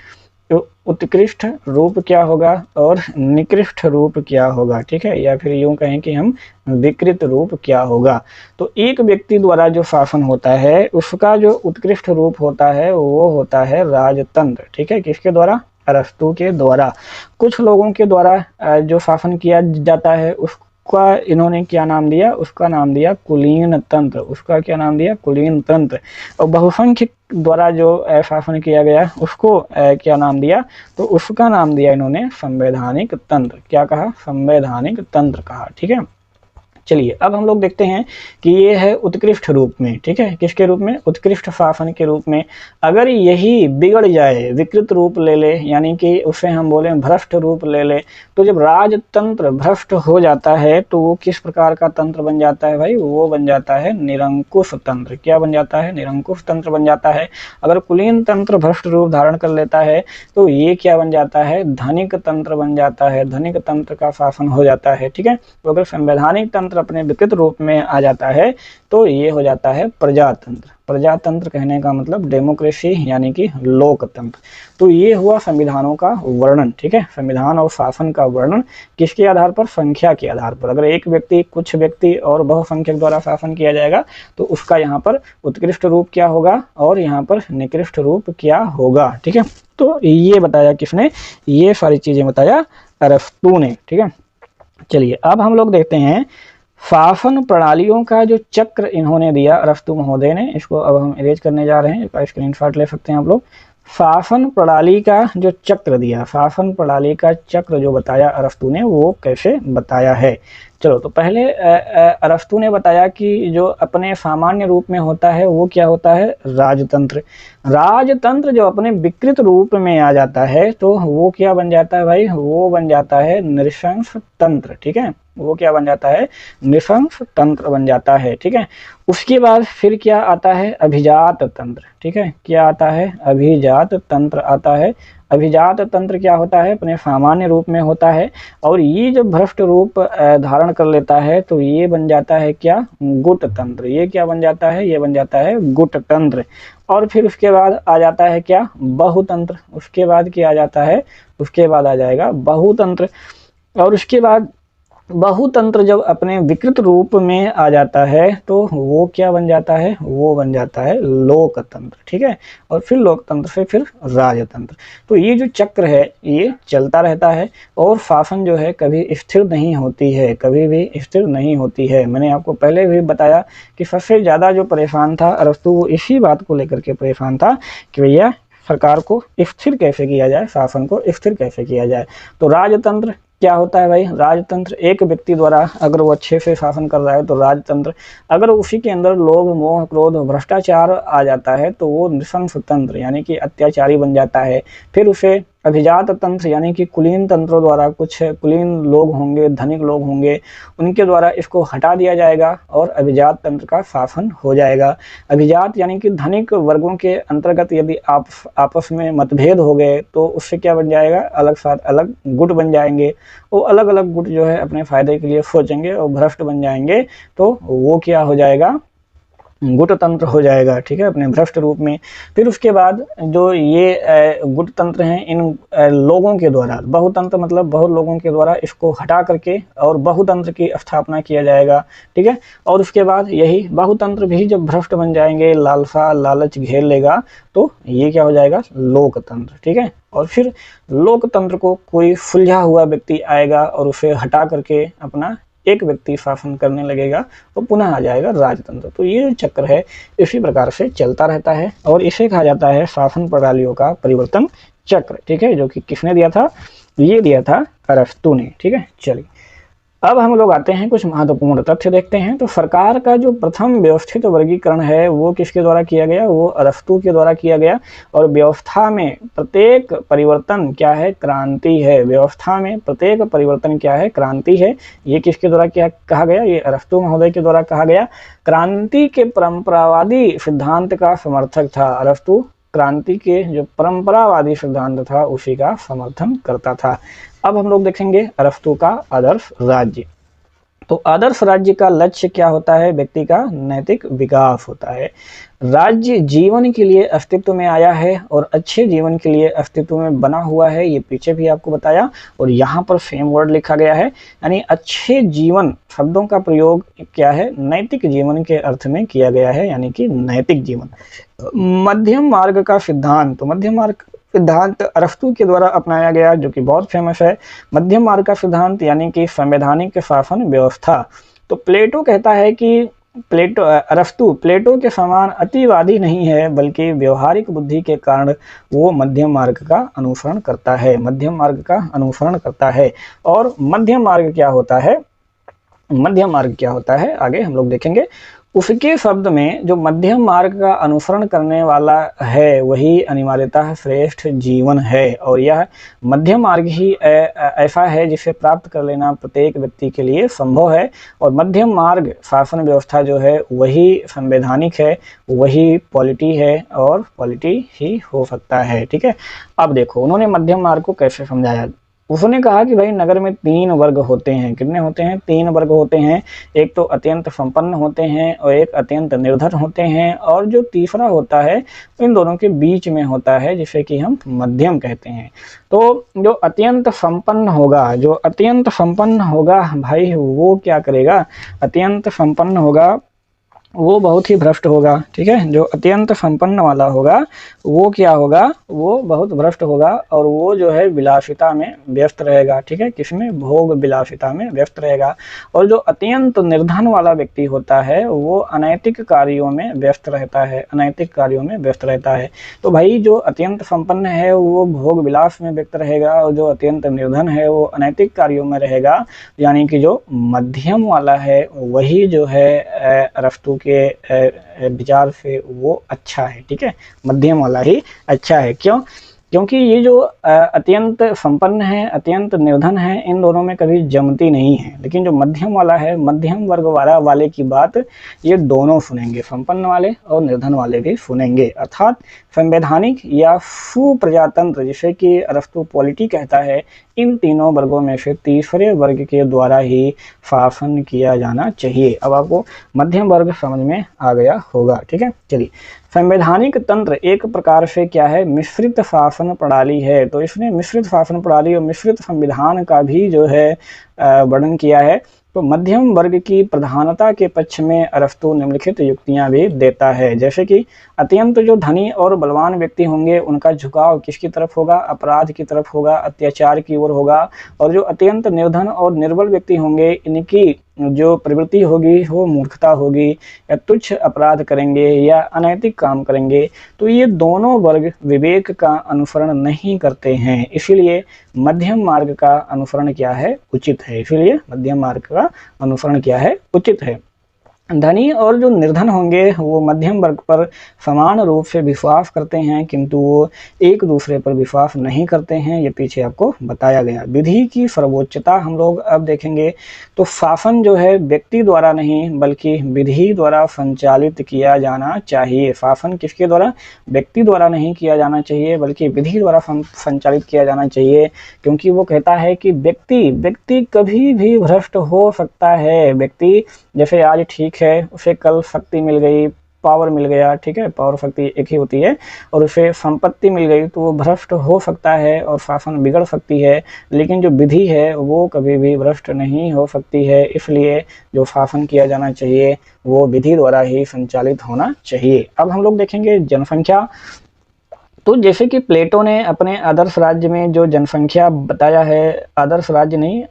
तो उत्कृष्ट रूप क्या होगा और निकृष्ट रूप क्या होगा, ठीक है, या फिर यूं कहें कि हम विकृत रूप क्या होगा। तो एक व्यक्ति द्वारा जो शासन होता है उसका जो उत्कृष्ट रूप होता है वो होता है राजतंत्र, ठीक है। किसके द्वारा? अरस्तू के द्वारा। कुछ लोगों के द्वारा जो शासन किया जाता है उसका इन्होंने क्या नाम दिया? उसका नाम दिया कुलीन तंत्र। उसका क्या नाम दिया? कुलीन तंत्र। और बहुसंख्यक द्वारा जो शासन किया गया उसको क्या नाम दिया? तो उसका नाम दिया इन्होंने संवैधानिक तंत्र। क्या कहा? संवैधानिक तंत्र कहा, ठीक है। चलिए अब हम लोग देखते हैं कि ये है उत्कृष्ट रूप में, ठीक है। किसके रूप में? उत्कृष्ट शासन के रूप में। अगर यही बिगड़ जाए, विकृत रूप ले ले, यानी कि उसे हम बोले भ्रष्ट रूप ले ले, तो जब राजतंत्र भ्रष्ट हो जाता है तो वो किस प्रकार का तंत्र बन जाता है भाई? वो बन जाता है निरंकुश तंत्र। क्या बन जाता है? निरंकुश तंत्र बन जाता है। अगर कुलीन तंत्र भ्रष्ट रूप धारण कर लेता है तो ये क्या बन जाता है? धनिक तंत्र बन जाता है। धनिक तंत्र का शासन हो जाता है, ठीक है। तो अगर संवैधानिक तंत्र अपने विकृत रूप में आ जाता है तो ये हो जाता है प्रजातंत्र। प्रजातंत्र कहने का मतलब डेमोक्रेसी यानी कि लोकतंत्र। तो ये हुआ संविधानों का वर्णन, ठीक है। संविधान और शासन का वर्णन किसके आधार पर? संख्या के आधार पर। अगर एक व्यक्ति, कुछ व्यक्ति और बहुसंख्यक द्वारा शासन किया जाएगा तो उसका यहाँ पर उत्कृष्ट रूप क्या होगा और यहाँ पर निकृष्ट रूप क्या होगा, ठीक है। तो ये बताया किसने? ये सारी चीजें बताया अरस्तू ने, ठीक है। चलिए अब हम लोग देखते हैं शासन प्रणालियों का जो चक्र इन्होंने दिया अरस्तू महोदय ने। इसको अब हम इरेज करने जा रहे हैं, इसका स्क्रीनशॉट ले सकते हैं आप लोग। शासन प्रणाली का जो चक्र दिया, शासन प्रणाली का चक्र जो बताया अरस्तु ने, वो कैसे बताया है। चलो, तो पहले अरस्तु ने बताया कि जो अपने सामान्य रूप में होता है वो क्या होता है, राजतंत्र। राजतंत्र जो अपने विकृत रूप में आ जाता है तो वो क्या बन जाता है भाई, वो बन जाता है नृशंस तंत्र। ठीक है, वो क्या बन जाता है, नृशंस तंत्र बन जाता है। ठीक है, उसके बाद फिर क्या आता है, अभिजात तंत्र। ठीक है, क्या आता है, अभिजात तंत्र आता है। अभिजात तंत्र क्या होता है, अपने सामान्य रूप में होता है, और ये जब भ्रष्ट रूप धारण कर लेता है तो ये बन जाता है क्या, गुट तंत्र। ये क्या बन जाता है, ये बन जाता है गुट तंत्र। और फिर उसके बाद आ जाता है क्या, बहुतंत्र। उसके बाद क्या आ जाता है, उसके बाद आ जाएगा बहुतंत्र। और उसके बाद बहुतंत्र जब अपने विकृत रूप में आ जाता है तो वो क्या बन जाता है, वो बन जाता है लोकतंत्र। ठीक है, और फिर लोकतंत्र से फिर राजतंत्र। तो ये जो चक्र है ये चलता रहता है, और शासन जो है कभी स्थिर नहीं होती है, कभी भी स्थिर नहीं होती है। मैंने आपको पहले भी बताया कि सबसे ज़्यादा जो परेशान था अरस्तु, वो इसी बात को लेकर के परेशान था कि भैया सरकार को स्थिर कैसे किया जाए, शासन को स्थिर कैसे किया जाए। तो राजतंत्र क्या होता है भाई, राजतंत्र एक व्यक्ति द्वारा अगर वो अच्छे से शासन कर रहा है तो राजतंत्र। अगर उसी के अंदर लोभ मोह क्रोध भ्रष्टाचार आ जाता है तो वो नृशंस तंत्र यानी कि अत्याचारी बन जाता है। फिर उसे अभिजात तंत्र यानी कि कुलीन तंत्रों द्वारा, कुछ कुलीन लोग होंगे, धनिक लोग होंगे, उनके द्वारा इसको हटा दिया जाएगा और अभिजात तंत्र का शासन हो जाएगा। अभिजात यानी कि धनिक वर्गों के अंतर्गत यदि आप आपस में मतभेद हो गए तो उससे क्या बन जाएगा, अलग साथ अलग गुट बन जाएंगे। वो अलग अलग गुट जो है अपने फायदे के लिए सोचेंगे और भ्रष्ट बन जाएंगे, तो वो क्या हो जाएगा, गुट तंत्र हो जाएगा। ठीक है, अपने भ्रष्ट रूप में। फिर उसके बाद जो ये गुट तंत्र हैं, इन लोगों के द्वारा, बहुतंत्र मतलब बहुत लोगों के द्वारा इसको हटा करके और बहुतंत्र की स्थापना किया जाएगा। ठीक है, और उसके बाद यही बहुतंत्र भी जब भ्रष्ट बन जाएंगे, लालसा लालच घेर लेगा, तो ये क्या हो जाएगा, लोकतंत्र। ठीक है, और फिर लोकतंत्र को कोई सुलझा हुआ व्यक्ति आएगा और उसे हटा करके अपना एक व्यक्ति शासन करने लगेगा, तो पुनः आ जाएगा राजतंत्र। तो ये चक्र है इसी प्रकार से चलता रहता है, और इसे कहा जाता है शासन प्रणालियों का परिवर्तन चक्र। ठीक है, जो कि किसने दिया था, ये दिया था अरस्तु ने। ठीक है, चलिए अब हम लोग आते हैं कुछ महत्वपूर्ण तथ्य देखते हैं। तो सरकार का जो प्रथम व्यवस्थित वर्गीकरण है वो किसके द्वारा किया गया, वो अरस्तु के द्वारा किया गया। और व्यवस्था में प्रत्येक परिवर्तन क्या है, क्रांति है। व्यवस्था में प्रत्येक परिवर्तन क्या है, क्रांति है। ये किसके द्वारा क्या कहा गया, ये अरस्तु महोदय के द्वारा कहा गया। क्रांति के परंपरावादी सिद्धांत का समर्थक था अरस्तु। क्रांति के जो परंपरावादी सिद्धांत था उसी का समर्थन करता था। अब हम लोग देखेंगे अरस्तु का आदर्श राज्य। तो आदर्श राज्य का लक्ष्य क्या होता है, व्यक्ति का नैतिक विकास होता है। राज्य जीवन के लिए अस्तित्व में आया है और अच्छे जीवन के लिए अस्तित्व में बना हुआ है, ये पीछे भी आपको बताया, और यहाँ पर सेम वर्ड लिखा गया है। यानी अच्छे जीवन शब्दों का प्रयोग क्या है, नैतिक जीवन के अर्थ में किया गया है, यानी कि नैतिक जीवन। मध्यम मार्ग का सिद्धांत, तो मध्यम मार्ग सिद्धांत अरस्तु के द्वारा अपनाया गया, जो कि बहुत फेमस है। मध्यम मार्ग का सिद्धांत यानी कि संवैधानिक शासन व्यवस्था। तो प्लेटो कहता है कि अरस्तु प्लेटो के समान अतिवादी नहीं है, बल्कि व्यवहारिक बुद्धि के कारण वो मध्यम मार्ग का अनुसरण करता है, मध्यम मार्ग का अनुसरण करता है। और मध्यम मार्ग क्या होता है, मध्यम मार्ग क्या होता है आगे हम लोग देखेंगे। उसके शब्द में जो मध्यम मार्ग का अनुसरण करने वाला है वही अनिवार्यतः श्रेष्ठ जीवन है, और यह मध्यम मार्ग ही ऐसा है जिसे प्राप्त कर लेना प्रत्येक व्यक्ति के लिए संभव है। और मध्यम मार्ग शासन व्यवस्था जो है वही संवैधानिक है, वही पॉलिटी है, और पॉलिटी ही हो सकता है। ठीक है, अब देखो उन्होंने मध्यम मार्ग को कैसे समझाया। उसने कहा कि भाई नगर में 3 वर्ग होते हैं। कितने होते हैं, 3 वर्ग होते हैं। एक तो अत्यंत संपन्न होते हैं और एक अत्यंत निर्धन होते हैं, और जो तीसरा होता है इन दोनों के बीच में होता है, जिसे कि हम मध्यम कहते हैं। तो जो अत्यंत संपन्न होगा, जो अत्यंत संपन्न होगा भाई वो क्या करेगा, अत्यंत संपन्न होगा वो बहुत ही भ्रष्ट होगा। ठीक है, जो अत्यंत संपन्न वाला होगा वो क्या होगा, वो बहुत भ्रष्ट होगा और वो जो है विलासिता में व्यस्त रहेगा। ठीक है, किसमें, भोग विलासिता में व्यस्त रहेगा। और जो अत्यंत निर्धन वाला व्यक्ति होता है वो अनैतिक कार्यों में व्यस्त रहता है, अनैतिक कार्यों में व्यस्त रहता है। तो भाई जो अत्यंत संपन्न है वो भोग विलास में व्यस्त रहेगा और जो अत्यंत निर्धन है वो अनैतिक कार्यों में रहेगा। यानी कि जो मध्यम वाला है वही जो है अरस्तु के विचार से वो अच्छा है। ठीक है, मध्यम वाला ही अच्छा है। क्यों? क्योंकि ये जो अत्यंत संपन्न है, अत्यंत निर्धन है, इन दोनों में कभी जमती नहीं है। लेकिन जो मध्यम वाला है, मध्यम वर्ग वाले की बात ये दोनों सुनेंगे, संपन्न वाले और निर्धन वाले भी सुनेंगे। अर्थात संवैधानिक या सुप्रजातंत्र, जिसे कि अरस्तु पॉलिटी कहता है, इन तीनों वर्गों में से तीसरे वर्ग के द्वारा ही शासन किया जाना चाहिए। अब आपको मध्यम वर्ग समझ में आ गया होगा। ठीक है, चलिए, संवैधानिक तंत्र एक प्रकार से क्या है, मिश्रित शासन प्रणाली है। तो इसने मिश्रित शासन प्रणाली और मिश्रित संविधान का भी जो है वर्णन किया है। तो मध्यम वर्ग की प्रधानता के पक्ष में अरस्तु निम्नलिखित युक्तियां भी देता है। जैसे कि अत्यंत जो धनी और बलवान व्यक्ति होंगे उनका झुकाव किसकी तरफ होगा, अपराध की तरफ होगा, अत्याचार की ओर होगा। और जो अत्यंत निर्धन और निर्बल व्यक्ति होंगे इनकी जो प्रवृत्ति होगी वो मूर्खता होगी, या तुच्छ अपराध करेंगे या अनैतिक काम करेंगे। तो ये दोनों वर्ग विवेक का अनुसरण नहीं करते हैं, इसीलिए मध्यम मार्ग का अनुसरण क्या है, उचित है। इसीलिए मध्यम मार्ग का अनुसरण क्या है, उचित है। धनी और जो निर्धन होंगे वो मध्यम वर्ग पर समान रूप से विश्वास करते हैं, किंतु वो एक दूसरे पर विश्वास नहीं करते हैं। ये पीछे आपको बताया गया। विधि की सर्वोच्चता हम लोग अब देखेंगे। तो शासन जो है व्यक्ति द्वारा नहीं बल्कि विधि द्वारा संचालित किया जाना चाहिए। शासन किसके द्वारा, व्यक्ति द्वारा नहीं किया जाना चाहिए बल्कि विधि द्वारा संचालित किया जाना चाहिए। क्योंकि वो कहता है कि व्यक्ति कभी भी भ्रष्ट हो सकता है। व्यक्ति जैसे आज ठीक है, उसे कल शक्ति मिल गई, पावर मिल गया। ठीक है, पावर शक्ति एक ही होती है, और उसे संपत्ति मिल गई तो वो भ्रष्ट हो सकता है और शासन बिगड़ सकती है। लेकिन जो विधि है वो कभी भी भ्रष्ट नहीं हो सकती है। इसलिए जो शासन किया जाना चाहिए वो विधि द्वारा ही संचालित होना चाहिए। अब हम लोग देखेंगे जनसंख्या। तो जैसे कि प्लेटो ने अपने आदर्श राज्य में जो जनसंख्या बताया है, आदर्श राज्य नहीं,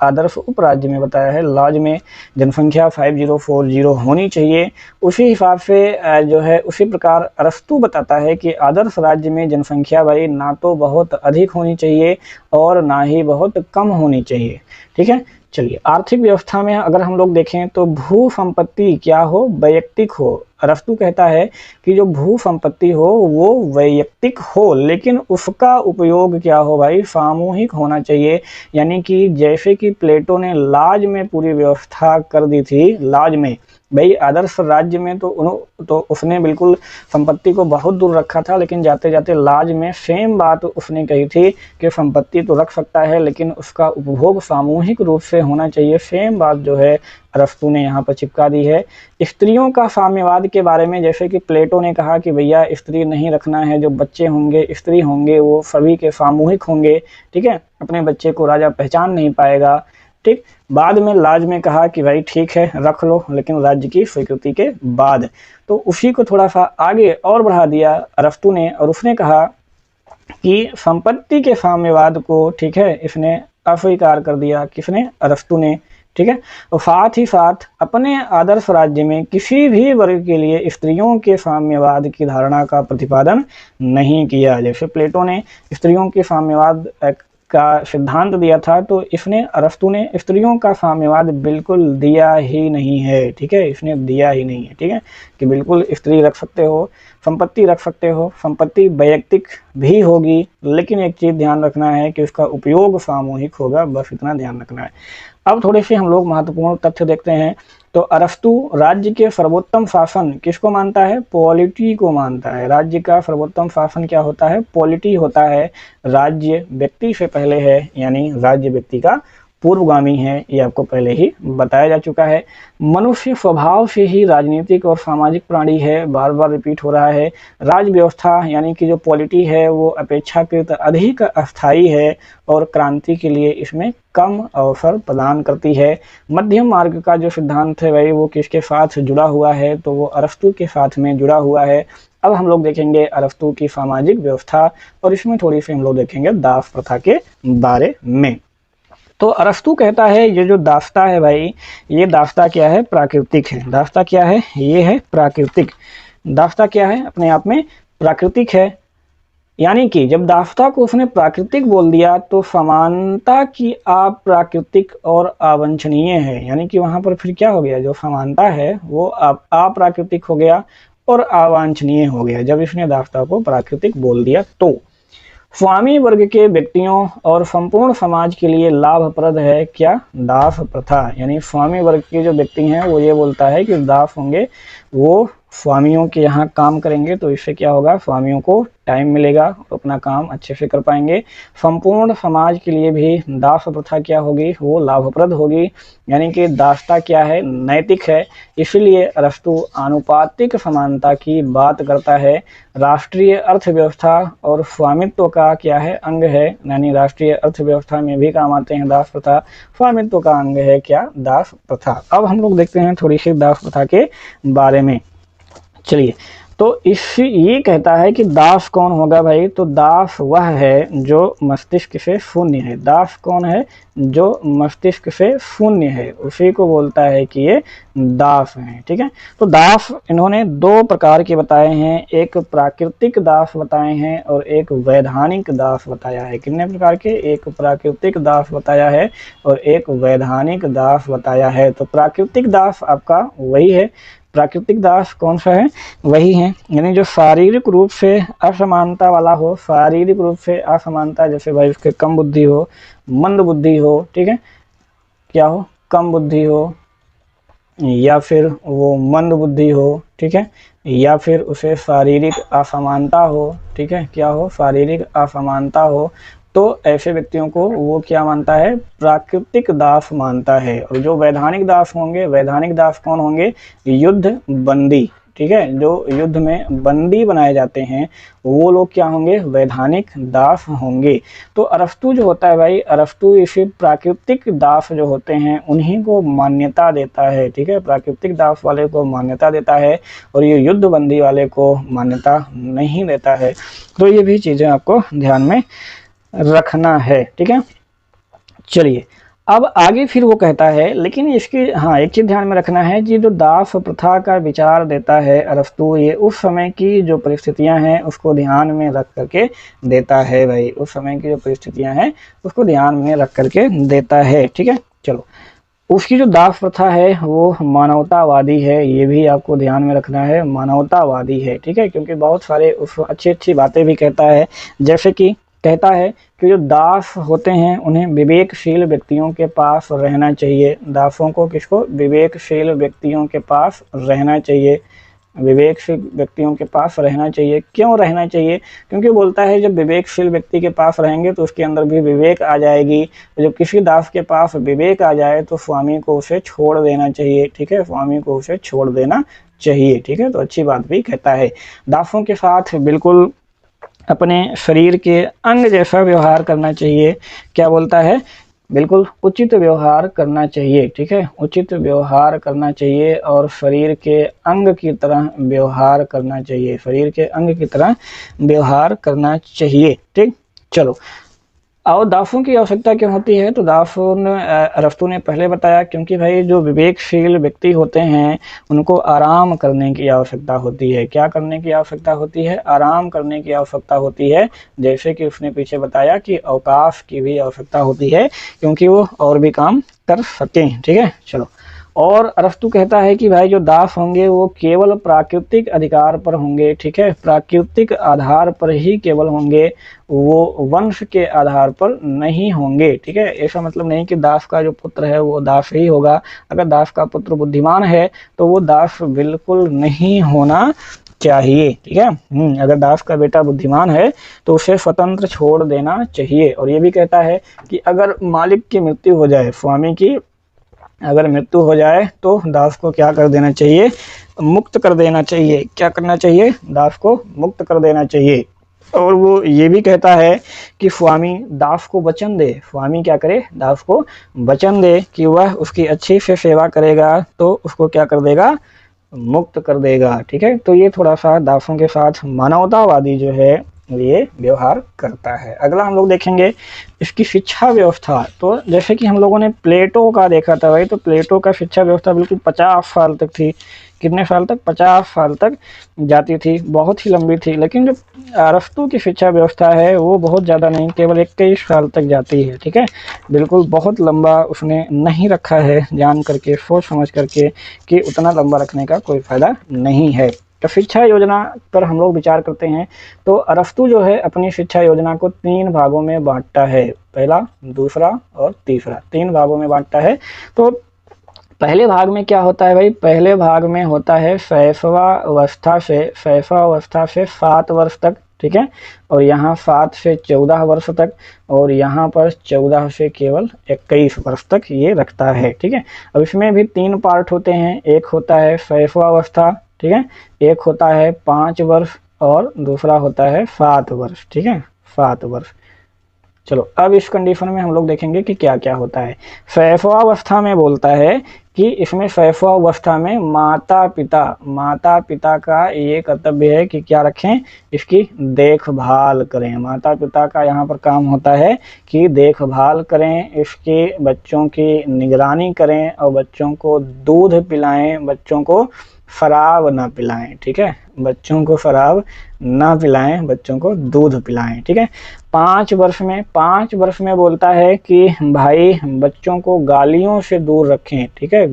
आदर्श उपराज्य में बताया है, लॉज में जनसंख्या 5040 होनी चाहिए। उसी हिसाब से जो है उसी प्रकार अरस्तु बताता है कि आदर्श राज्य में जनसंख्या भाई ना तो बहुत अधिक होनी चाहिए और ना ही बहुत कम होनी चाहिए। ठीक है, चलिए, आर्थिक व्यवस्था में अगर हम लोग देखें तो भू संपत्ति क्या हो, वैयक्तिक हो। अरस्तु कहता है कि जो भू संपत्ति हो वो वैयक्तिक हो, लेकिन उसका उपयोग क्या हो भाई, सामूहिक होना चाहिए। यानी कि जैसे कि प्लेटो ने लाज में पूरी व्यवस्था कर दी थी, लाज में भाई आदर्श राज्य में तो उसने बिल्कुल संपत्ति को बहुत दूर रखा था, लेकिन जाते जाते लाज में सेम बात उसने कही थी कि संपत्ति तो रख सकता है लेकिन उसका उपभोग सामूहिक रूप से होना चाहिए। सेम बात जो है अरस्तु ने यहाँ पर चिपका दी है। स्त्रियों का साम्यवाद के बारे में जैसे कि प्लेटो ने कहा कि भैया स्त्री नहीं रखना है, जो बच्चे होंगे स्त्री होंगे वो सभी के सामूहिक होंगे। ठीक है, अपने बच्चे को राजा पहचान नहीं पाएगा। ठीक, बाद में लाज में कहा कि भाई ठीक है रख लो, लेकिन राज्य की स्वीकृति के बाद। तो उसी को थोड़ा सा आगे और बढ़ा दिया अरस्तु ने, और उसने कहा कि संपत्ति के साम्यवाद को, ठीक है, इसने अस्वीकार कर दिया। किसने, अरस्तु ने। ठीक है, और साथ ही साथ अपने आदर्श राज्य में किसी भी वर्ग के लिए स्त्रियों के साम्यवाद की धारणा का प्रतिपादन नहीं किया। जैसे प्लेटो ने स्त्रियों के साम्यवाद का सिद्धांत दिया था, तो इसने, अरस्तु ने स्त्रियों का साम्यवाद बिल्कुल दिया ही नहीं है। ठीक है, इसने दिया ही नहीं है। ठीक है, कि बिल्कुल स्त्री रख सकते हो, संपत्ति रख सकते हो, संपत्ति वैयक्तिक भी होगी, लेकिन एक चीज़ ध्यान रखना है कि उसका उपयोग सामूहिक होगा, बस इतना ध्यान रखना है। अब थोड़े से हम लोग महत्वपूर्ण तथ्य देखते हैं। तो अरस्तु राज्य के सर्वोत्तम शासन किसको मानता है, पॉलिटी को मानता है। राज्य का सर्वोत्तम शासन क्या होता है, पॉलिटी होता है। राज्य व्यक्ति से पहले है, यानी राज्य व्यक्ति का पूर्वगामी है, ये आपको पहले ही बताया जा चुका है। मनुष्य स्वभाव से ही राजनीतिक और सामाजिक प्राणी है, बार बार रिपीट हो रहा है। राज व्यवस्था यानी कि जो पॉलिटी है वो अपेक्षाकृत अधिक अस्थायी है और क्रांति के लिए इसमें कम अवसर प्रदान करती है। मध्यम मार्ग का जो सिद्धांत है भाई वो किसके साथ जुड़ा हुआ है, तो वो अरस्तु के साथ में जुड़ा हुआ है। अब हम लोग देखेंगे अरस्तु की सामाजिक व्यवस्था और इसमें थोड़ी सी हम लोग देखेंगे दास प्रथा के बारे में। तो अरस्तु कहता है ये जो दास्ता है भाई, ये दास्ता क्या है, प्राकृतिक है। दास्ता क्या है, ये है प्राकृतिक। दास्ता क्या है, अपने आप में प्राकृतिक है। यानी कि जब दास्ता को उसने प्राकृतिक बोल दिया तो समानता की अप्राकृतिक और अवांछनीय है। यानी कि वहां पर फिर क्या हो गया, जो समानता है वो अप्राकृतिक हो गया और अवांछनीय हो गया जब इसने दास्ता को प्राकृतिक बोल दिया। तो स्वामी वर्ग के व्यक्तियों और संपूर्ण समाज के लिए लाभप्रद है क्या, दास प्रथा। यानी स्वामी वर्ग के जो व्यक्ति हैं वो ये बोलता है कि दास होंगे वो स्वामियों के यहाँ काम करेंगे, तो इससे क्या होगा, स्वामियों को टाइम मिलेगा, अपना काम अच्छे से कर पाएंगे। संपूर्ण समाज के लिए भी दास प्रथा क्या होगी, वो लाभप्रद होगी। यानी कि दास्ता क्या है, नैतिक है। इसलिए अरस्तु आनुपातिक समानता की बात करता है। राष्ट्रीय अर्थव्यवस्था और स्वामित्व का क्या है, अंग है। यानी राष्ट्रीय अर्थव्यवस्था में भी काम आते हैं दास प्रथा, स्वामित्व का अंग है क्या, दास प्रथा। अब हम लोग देखते हैं थोड़ी सी दास प्रथा के बारे में। चलिए, तो ये कहता है कि दास कौन होगा भाई, तो दास वह है जो मस्तिष्क से शून्य है। दास कौन है, जो मस्तिष्क से शून्य है, उसी को बोलता है कि ये दास है। ठीक है, तो दास इन्होंने दो प्रकार के बताए हैं, एक प्राकृतिक दास बताए हैं और एक वैधानिक दास बताया है। कितने प्रकार के, एक प्राकृतिक दास बताया है और एक वैधानिक दास बताया है। तो प्राकृतिक दास आपका वही है, प्राकृतिक दास कौन सा है, वही है। यानी जो शारीरिक रूप से असमानता वाला हो, शारीरिक रूप से असमानता, जैसे भाई उसके कम बुद्धि हो, मंद बुद्धि हो, ठीक है, क्या हो, कम बुद्धि हो या फिर वो मंद बुद्धि हो, ठीक है, या फिर उसे शारीरिक असमानता हो, ठीक है, क्या हो, शारीरिक असमानता हो, तो ऐसे व्यक्तियों को वो क्या मानता है, प्राकृतिक दास मानता है। और जो वैधानिक दास होंगे, वैधानिक दास कौन होंगे, युद्ध बंदी, ठीक है, जो युद्ध में बंदी बनाए जाते हैं वो लोग क्या होंगे, वैधानिक दास होंगे। तो अरस्तु जो होता है भाई, अरस्तु इसे प्राकृतिक दास जो होते हैं उन्हीं को मान्यता देता है। ठीक है, प्राकृतिक दास वाले को मान्यता देता है और ये युद्ध बंदी वाले को मान्यता नहीं देता है। तो ये भी चीज़ें आपको ध्यान में रखना है। ठीक है, चलिए अब आगे फिर वो कहता है, लेकिन इसकी हाँ एक चीज़ ध्यान में रखना है कि जो दास प्रथा का विचार देता है अरस्तु, ये उस समय की जो परिस्थितियां हैं उसको ध्यान में रख करके देता है भाई, उस समय की जो परिस्थितियां हैं उसको ध्यान में रख करके देता है। ठीक है, चलो उसकी जो दास प्रथा है वो मानवतावादी है, ये भी आपको ध्यान में रखना है, मानवतावादी है। ठीक है, क्योंकि बहुत सारे उस अच्छी अच्छी बातें भी कहता है, जैसे कि कहता है कि जो दास होते हैं उन्हें विवेकशील व्यक्तियों के पास रहना चाहिए। दासों को किसको, विवेकशील व्यक्तियों के पास रहना चाहिए, विवेकशील व्यक्तियों के पास रहना चाहिए। क्यों रहना चाहिए, क्योंकि बोलता है जब विवेकशील व्यक्ति के पास रहेंगे तो उसके अंदर भी विवेक आ जाएगी। जब किसी दास के पास विवेक आ जाए तो स्वामी को उसे छोड़ देना चाहिए। ठीक है, स्वामी को उसे छोड़ देना चाहिए। ठीक है, तो अच्छी बात भी कहता है। दासों के साथ बिल्कुल अपने शरीर के अंग जैसा व्यवहार करना चाहिए। क्या बोलता है, बिल्कुल उचित व्यवहार करना चाहिए। ठीक है, उचित व्यवहार करना चाहिए और शरीर के अंग की तरह व्यवहार करना चाहिए, शरीर के अंग की तरह व्यवहार करना चाहिए। ठीक, चलो और दासों की आवश्यकता क्यों होती है, तो दासों ने अरस्तु ने पहले बताया क्योंकि भाई जो विवेकशील व्यक्ति होते हैं उनको आराम करने की आवश्यकता होती है। क्या करने की आवश्यकता होती है, आराम करने की आवश्यकता होती है। जैसे कि उसने पीछे बताया कि अवकाश की भी आवश्यकता होती है क्योंकि वो और भी काम कर सकें। ठीक है, चलो और अरस्तु कहता है कि भाई जो दास होंगे वो केवल प्राकृतिक अधिकार पर होंगे। ठीक है, प्राकृतिक आधार पर ही केवल होंगे, वो वंश के आधार पर नहीं होंगे। ठीक है, ऐसा मतलब नहीं कि दास का जो पुत्र है वो दास ही होगा। अगर दास का पुत्र बुद्धिमान है तो वो दास बिल्कुल नहीं होना चाहिए, ठीक है। अगर दास का बेटा बुद्धिमान है तो उसे स्वतंत्र छोड़ देना चाहिए। और ये भी कहता है कि अगर मालिक की मृत्यु हो जाए, स्वामी की अगर मृत्यु हो जाए तो दास को क्या कर देना चाहिए, मुक्त कर देना चाहिए। क्या करना चाहिए, दास को मुक्त कर देना चाहिए। और वो ये भी कहता है कि स्वामी दास को वचन दे, स्वामी क्या करे, दास को वचन दे कि वह उसकी अच्छी से सेवा करेगा तो उसको क्या कर देगा, मुक्त कर देगा, ठीक है। तो ये थोड़ा सा दासों के साथ मानवतावादी जो है ये व्यवहार करता है। अगला हम लोग देखेंगे इसकी शिक्षा व्यवस्था। तो जैसे कि हम लोगों ने प्लेटो का देखा था भाई, तो प्लेटो का शिक्षा व्यवस्था बिल्कुल 50 साल तक थी। कितने साल तक, 50 साल तक जाती थी, बहुत ही लंबी थी। लेकिन जो अरस्तु की शिक्षा व्यवस्था है वो बहुत ज़्यादा नहीं, केवल 21 साल तक जाती है, ठीक है। बिल्कुल बहुत लंबा उसने नहीं रखा है, जान करके सोच समझ करके कि उतना लंबा रखने का कोई फ़ायदा नहीं है। तो शिक्षा योजना पर हम लोग विचार करते हैं तो अरस्तु जो है अपनी शिक्षा योजना को 3 भागों में बांटता है, पहला, दूसरा और तीसरा, 3 भागों में बांटता है। तो पहले भाग में क्या होता है भाई, पहले भाग में होता है शैशवावस्था से 7 वर्ष तक, ठीक है। और यहाँ 7 से 14 वर्ष तक, और यहाँ पर 14 से केवल 21 वर्ष तक ये रखता है, ठीक है। अब इसमें भी 3 पार्ट होते हैं, एक होता है शैशवावस्था, ठीक है, एक होता है 5 वर्ष और दूसरा होता है 7 वर्ष, ठीक है, 7 वर्ष। चलो अब इस कंडीशन में हम लोग देखेंगे कि क्या क्या होता है। शैशवावस्था में बोलता है कि इसमें शैशवावस्था में माता पिता का ये कर्तव्य है कि क्या रखें, इसकी देखभाल करें। माता पिता का यहाँ पर काम होता है कि देखभाल करें, इसके बच्चों की निगरानी करें और बच्चों को दूध पिलाएं, बच्चों को शराब ना पिलाएं, ठीक है, बच्चों को शराब ना पिलाएं, बच्चों को दूध पिलाएं, ठीक है। 5 वर्ष में बोलता है कि भाई बच्चों को गालियों से दूर रखें, ठीक है,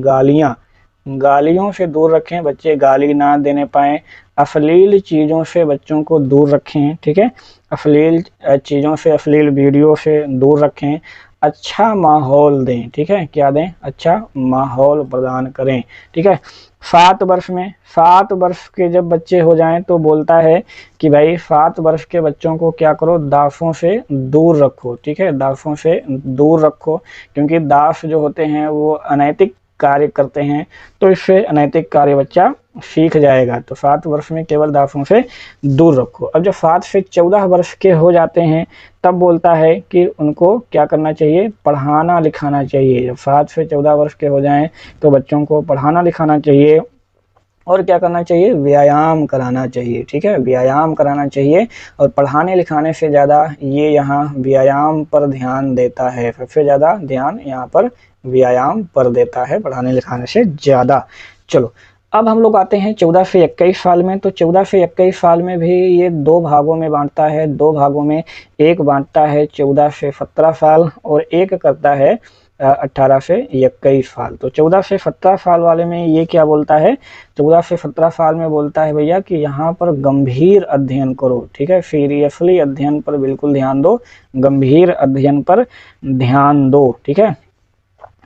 गालियों से दूर रखें, बच्चे गाली ना देने पाएं। अश्लील चीज़ों से बच्चों को दूर रखें, ठीक है, अश्लील चीज़ों से, अश्लील वीडियो से दूर रखें। अच्छा माहौल दें, ठीक है, क्या दें, अच्छा माहौल प्रदान करें, ठीक है। 7 वर्ष के जब बच्चे हो जाएं तो बोलता है कि भाई 7 वर्ष के बच्चों को क्या करो, दासों से दूर रखो, ठीक है, दासों से दूर रखो, क्योंकि दास जो होते हैं वो अनैतिक कार्य करते हैं, तो इससे अनैतिक कार्य बच्चा सीख जाएगा। तो 7 वर्ष में केवल दासों से दूर रखो। अब जब 7 से 14 वर्ष के हो जाते हैं तब बोलता है कि उनको क्या करना चाहिए, पढ़ाना लिखाना चाहिए। जब 7 से 14 वर्ष के हो जाएं तो बच्चों को पढ़ाना लिखाना चाहिए और क्या करना चाहिए, व्यायाम कराना चाहिए, ठीक है, व्यायाम कराना चाहिए। और पढ़ाने लिखाने से ज़्यादा ये यहाँ व्यायाम पर ध्यान देता है, सबसे ज़्यादा ध्यान यहाँ पर व्यायाम पर देता है, पढ़ाने लिखाने से ज़्यादा। चलो अब हम लोग आते हैं 14 से 21 साल में। तो 14 से 21 साल में भी ये 2 भागों में बांटता है, 2 भागों में। एक बांटता है 14 से 17 साल और एक करता है 18 से 21 साल। तो 14 से 17 साल वाले में ये क्या बोलता है, 14 से 17 साल में बोलता है भैया कि यहाँ पर गंभीर अध्ययन करो, ठीक है, सीरियसली अध्ययन पर बिल्कुल ध्यान दो, गंभीर अध्ययन पर ध्यान दो, ठीक है,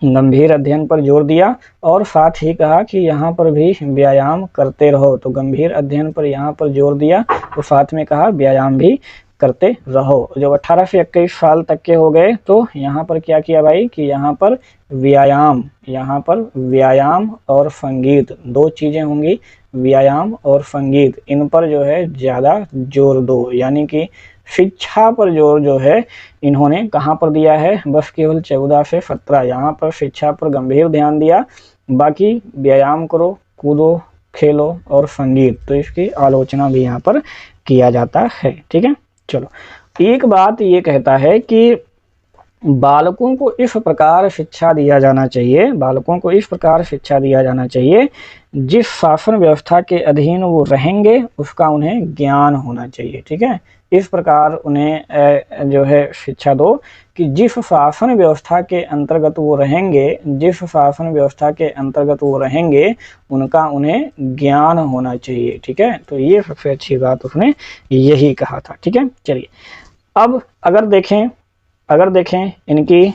गंभीर अध्ययन पर जोर दिया। और साथ ही कहा कि यहाँ पर भी व्यायाम करते रहो। तो गंभीर अध्ययन पर यहाँ पर जोर दिया तो साथ में कहा व्यायाम भी करते रहो। जब 18 से 21 साल तक के हो गए तो यहाँ पर क्या किया भाई कि यहाँ पर व्यायाम और संगीत, 2 चीज़ें होंगी, व्यायाम और संगीत, इन पर जो है ज़्यादा जोर दो। यानी कि शिक्षा पर जोर जो है इन्होंने कहाँ पर दिया है, बस केवल 14 से 17 यहाँ पर शिक्षा पर गंभीर ध्यान दिया, बाकी व्यायाम करो, कूदो, खेलो और संगीत, तो इसकी आलोचना भी यहाँ पर किया जाता है, ठीक है। चलो एक बात ये कहता है कि बालकों को इस प्रकार शिक्षा दिया जाना चाहिए, बालकों को इस प्रकार शिक्षा दिया जाना चाहिए जिस शासन व्यवस्था के अधीन वो रहेंगे उसका उन्हें ज्ञान होना चाहिए, ठीक है। इस प्रकार उन्हें जो है शिक्षा दो कि जिस शासन व्यवस्था के अंतर्गत वो रहेंगे, जिस शासन व्यवस्था के अंतर्गत वो रहेंगे उनका उन्हें ज्ञान होना चाहिए, ठीक है। तो ये सबसे अच्छी बात उसने यही कहा था, ठीक है। चलिए अब अगर देखें इनकी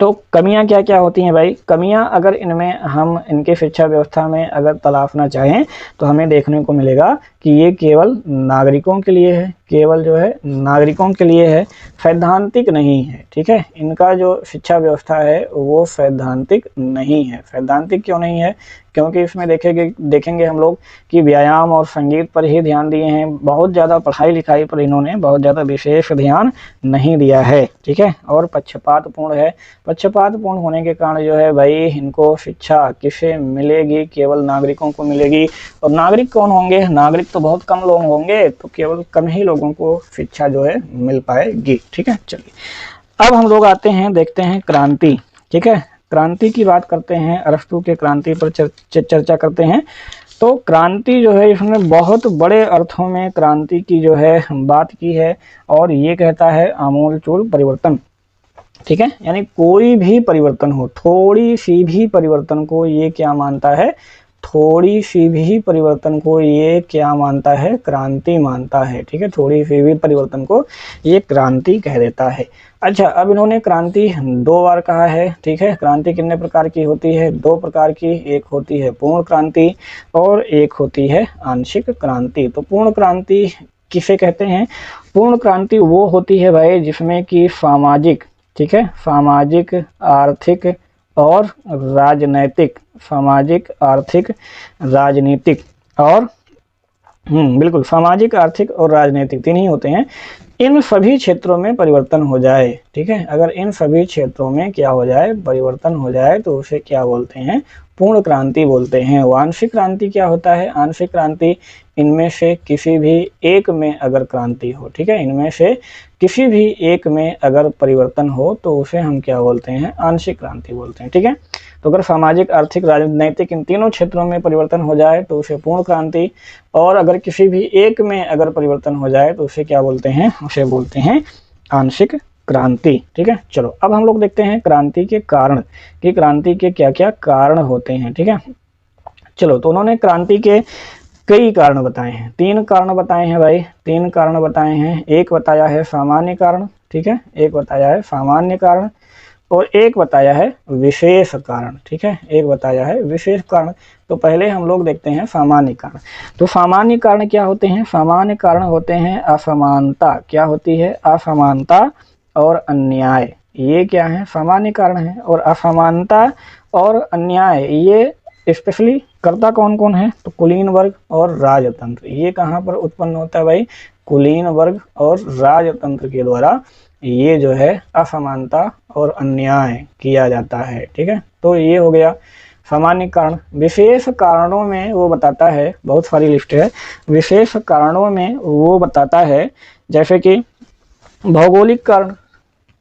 तो कमियां क्या क्या होती हैं भाई? कमियां अगर इनमें हम इनके शिक्षा व्यवस्था में अगर तलाशना चाहें तो हमें देखने को मिलेगा कि ये केवल नागरिकों के लिए है, केवल जो है नागरिकों के लिए है, सैद्धांतिक नहीं है। ठीक है, इनका जो शिक्षा व्यवस्था है वो सैद्धांतिक नहीं है। सैद्धांतिक क्यों नहीं है? क्योंकि इसमें देखेंगे हम लोग कि व्यायाम और संगीत पर ही ध्यान दिए हैं, बहुत ज़्यादा पढ़ाई लिखाई पर इन्होंने बहुत ज़्यादा विशेष ध्यान नहीं दिया है। ठीक है, और पक्षपातपूर्ण है। पक्षपातपूर्ण होने के कारण जो है भाई इनको शिक्षा किसे मिलेगी? केवल नागरिकों को मिलेगी। और नागरिक कौन होंगे? नागरिक तो बहुत कम लोग होंगे, तो केवल कम ही लोगों को शिक्षा जो है मिल पाएगी। ठीक है, चलिए अब हम लोग आते हैं, देखते हैं क्रांति। ठीक है, क्रांति की बात करते हैं, अरस्तु के क्रांति पर चर्चा करते हैं। तो क्रांति जो है इसमें बहुत बड़े अर्थों में क्रांति की जो है बात की है, और ये कहता है आमूलचूल परिवर्तन। ठीक है, यानी कोई भी परिवर्तन हो, थोड़ी सी भी परिवर्तन को ये क्या मानता है? थोड़ी सी भी परिवर्तन को ये क्या मानता है? क्रांति मानता है। ठीक है, थोड़ी सी भी परिवर्तन को ये क्रांति कह देता है। अच्छा, अब इन्होंने क्रांति 2 बार कहा है। ठीक है, क्रांति कितने प्रकार की होती है? 2 प्रकार की, एक होती है पूर्ण क्रांति और एक होती है आंशिक क्रांति। तो पूर्ण क्रांति किसे कहते हैं? पूर्ण क्रांति वो होती है भाई जिसमें कि सामाजिक, ठीक है, सामाजिक, आर्थिक और राजनैतिक, सामाजिक, आर्थिक, राजनीतिक और बिल्कुल सामाजिक, आर्थिक और राजनीतिक 3 ही होते हैं। इन सभी क्षेत्रों में परिवर्तन हो जाए। ठीक है, अगर इन सभी क्षेत्रों में क्या हो जाए? परिवर्तन हो जाए, तो उसे क्या बोलते हैं? पूर्ण क्रांति बोलते हैं। आंशिक क्रांति क्या होता है? आंशिक क्रांति इनमें से किसी भी एक में अगर क्रांति हो, ठीक है, इनमें से किसी भी एक में अगर परिवर्तन हो तो उसे हम क्या बोलते हैं? आंशिक क्रांति बोलते हैं। ठीक है, तो अगर सामाजिक, आर्थिक, राजनीतिक इन तीनों क्षेत्रों में परिवर्तन हो जाए तो उसे पूर्ण क्रांति, और अगर किसी भी एक में अगर परिवर्तन हो जाए तो उसे क्या बोलते हैं? उसे बोलते हैं आंशिक क्रांति। ठीक है, चलो अब हम लोग देखते हैं क्रांति के कारण, कि क्रांति के क्या क्या कारण होते हैं। ठीक है, चलो, तो उन्होंने क्रांति के कई कारण बताए हैं। 3 कारण बताए हैं भाई, 3 कारण बताए हैं। एक बताया है सामान्य कारण, ठीक है, एक बताया है सामान्य कारण, और एक बताया है विशेष कारण। ठीक है, एक बताया है विशेष कारण। तो पहले हम लोग देखते हैं सामान्य कारण। तो सामान्य कारण क्या होते हैं? सामान्य कारण होते हैं असमानता। क्या होती है? असमानता और अन्याय। ये क्या है? सामान्य कारण है। और असमानता और अन्याय ये स्पेशली करता कौन कौन है? तो कुलीन वर्ग और राजतंत्र। ये कहाँ पर उत्पन्न होता है भाई? कुलीन वर्ग और राजतंत्र के द्वारा ये जो है असमानता और अन्याय किया जाता है। ठीक है, तो ये हो गया सामान्य कारण। विशेष कारणों में वो बताता है, बहुत सारी लिस्ट है। विशेष कारणों में वो बताता है जैसे कि भौगोलिक कारण।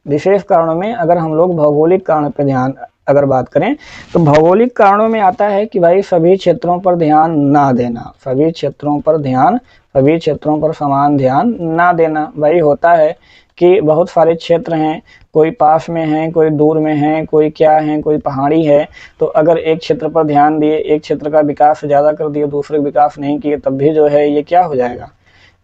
विशेष कारणों में अगर हम लोग भौगोलिक कारण पर ध्यान अगर बात करें तो भौगोलिक कारणों में आता है कि भाई सभी क्षेत्रों पर ध्यान ना देना, सभी क्षेत्रों पर ध्यान, सभी क्षेत्रों पर समान ध्यान ना देना। भाई होता है कि बहुत सारे क्षेत्र हैं, कोई पास में है, कोई दूर में है, कोई क्या है, कोई पहाड़ी है, तो अगर एक क्षेत्र पर ध्यान दिए, एक क्षेत्र का विकास ज़्यादा कर दिए, दूसरे विकास नहीं किए, तब भी जो है ये क्या हो जाएगा?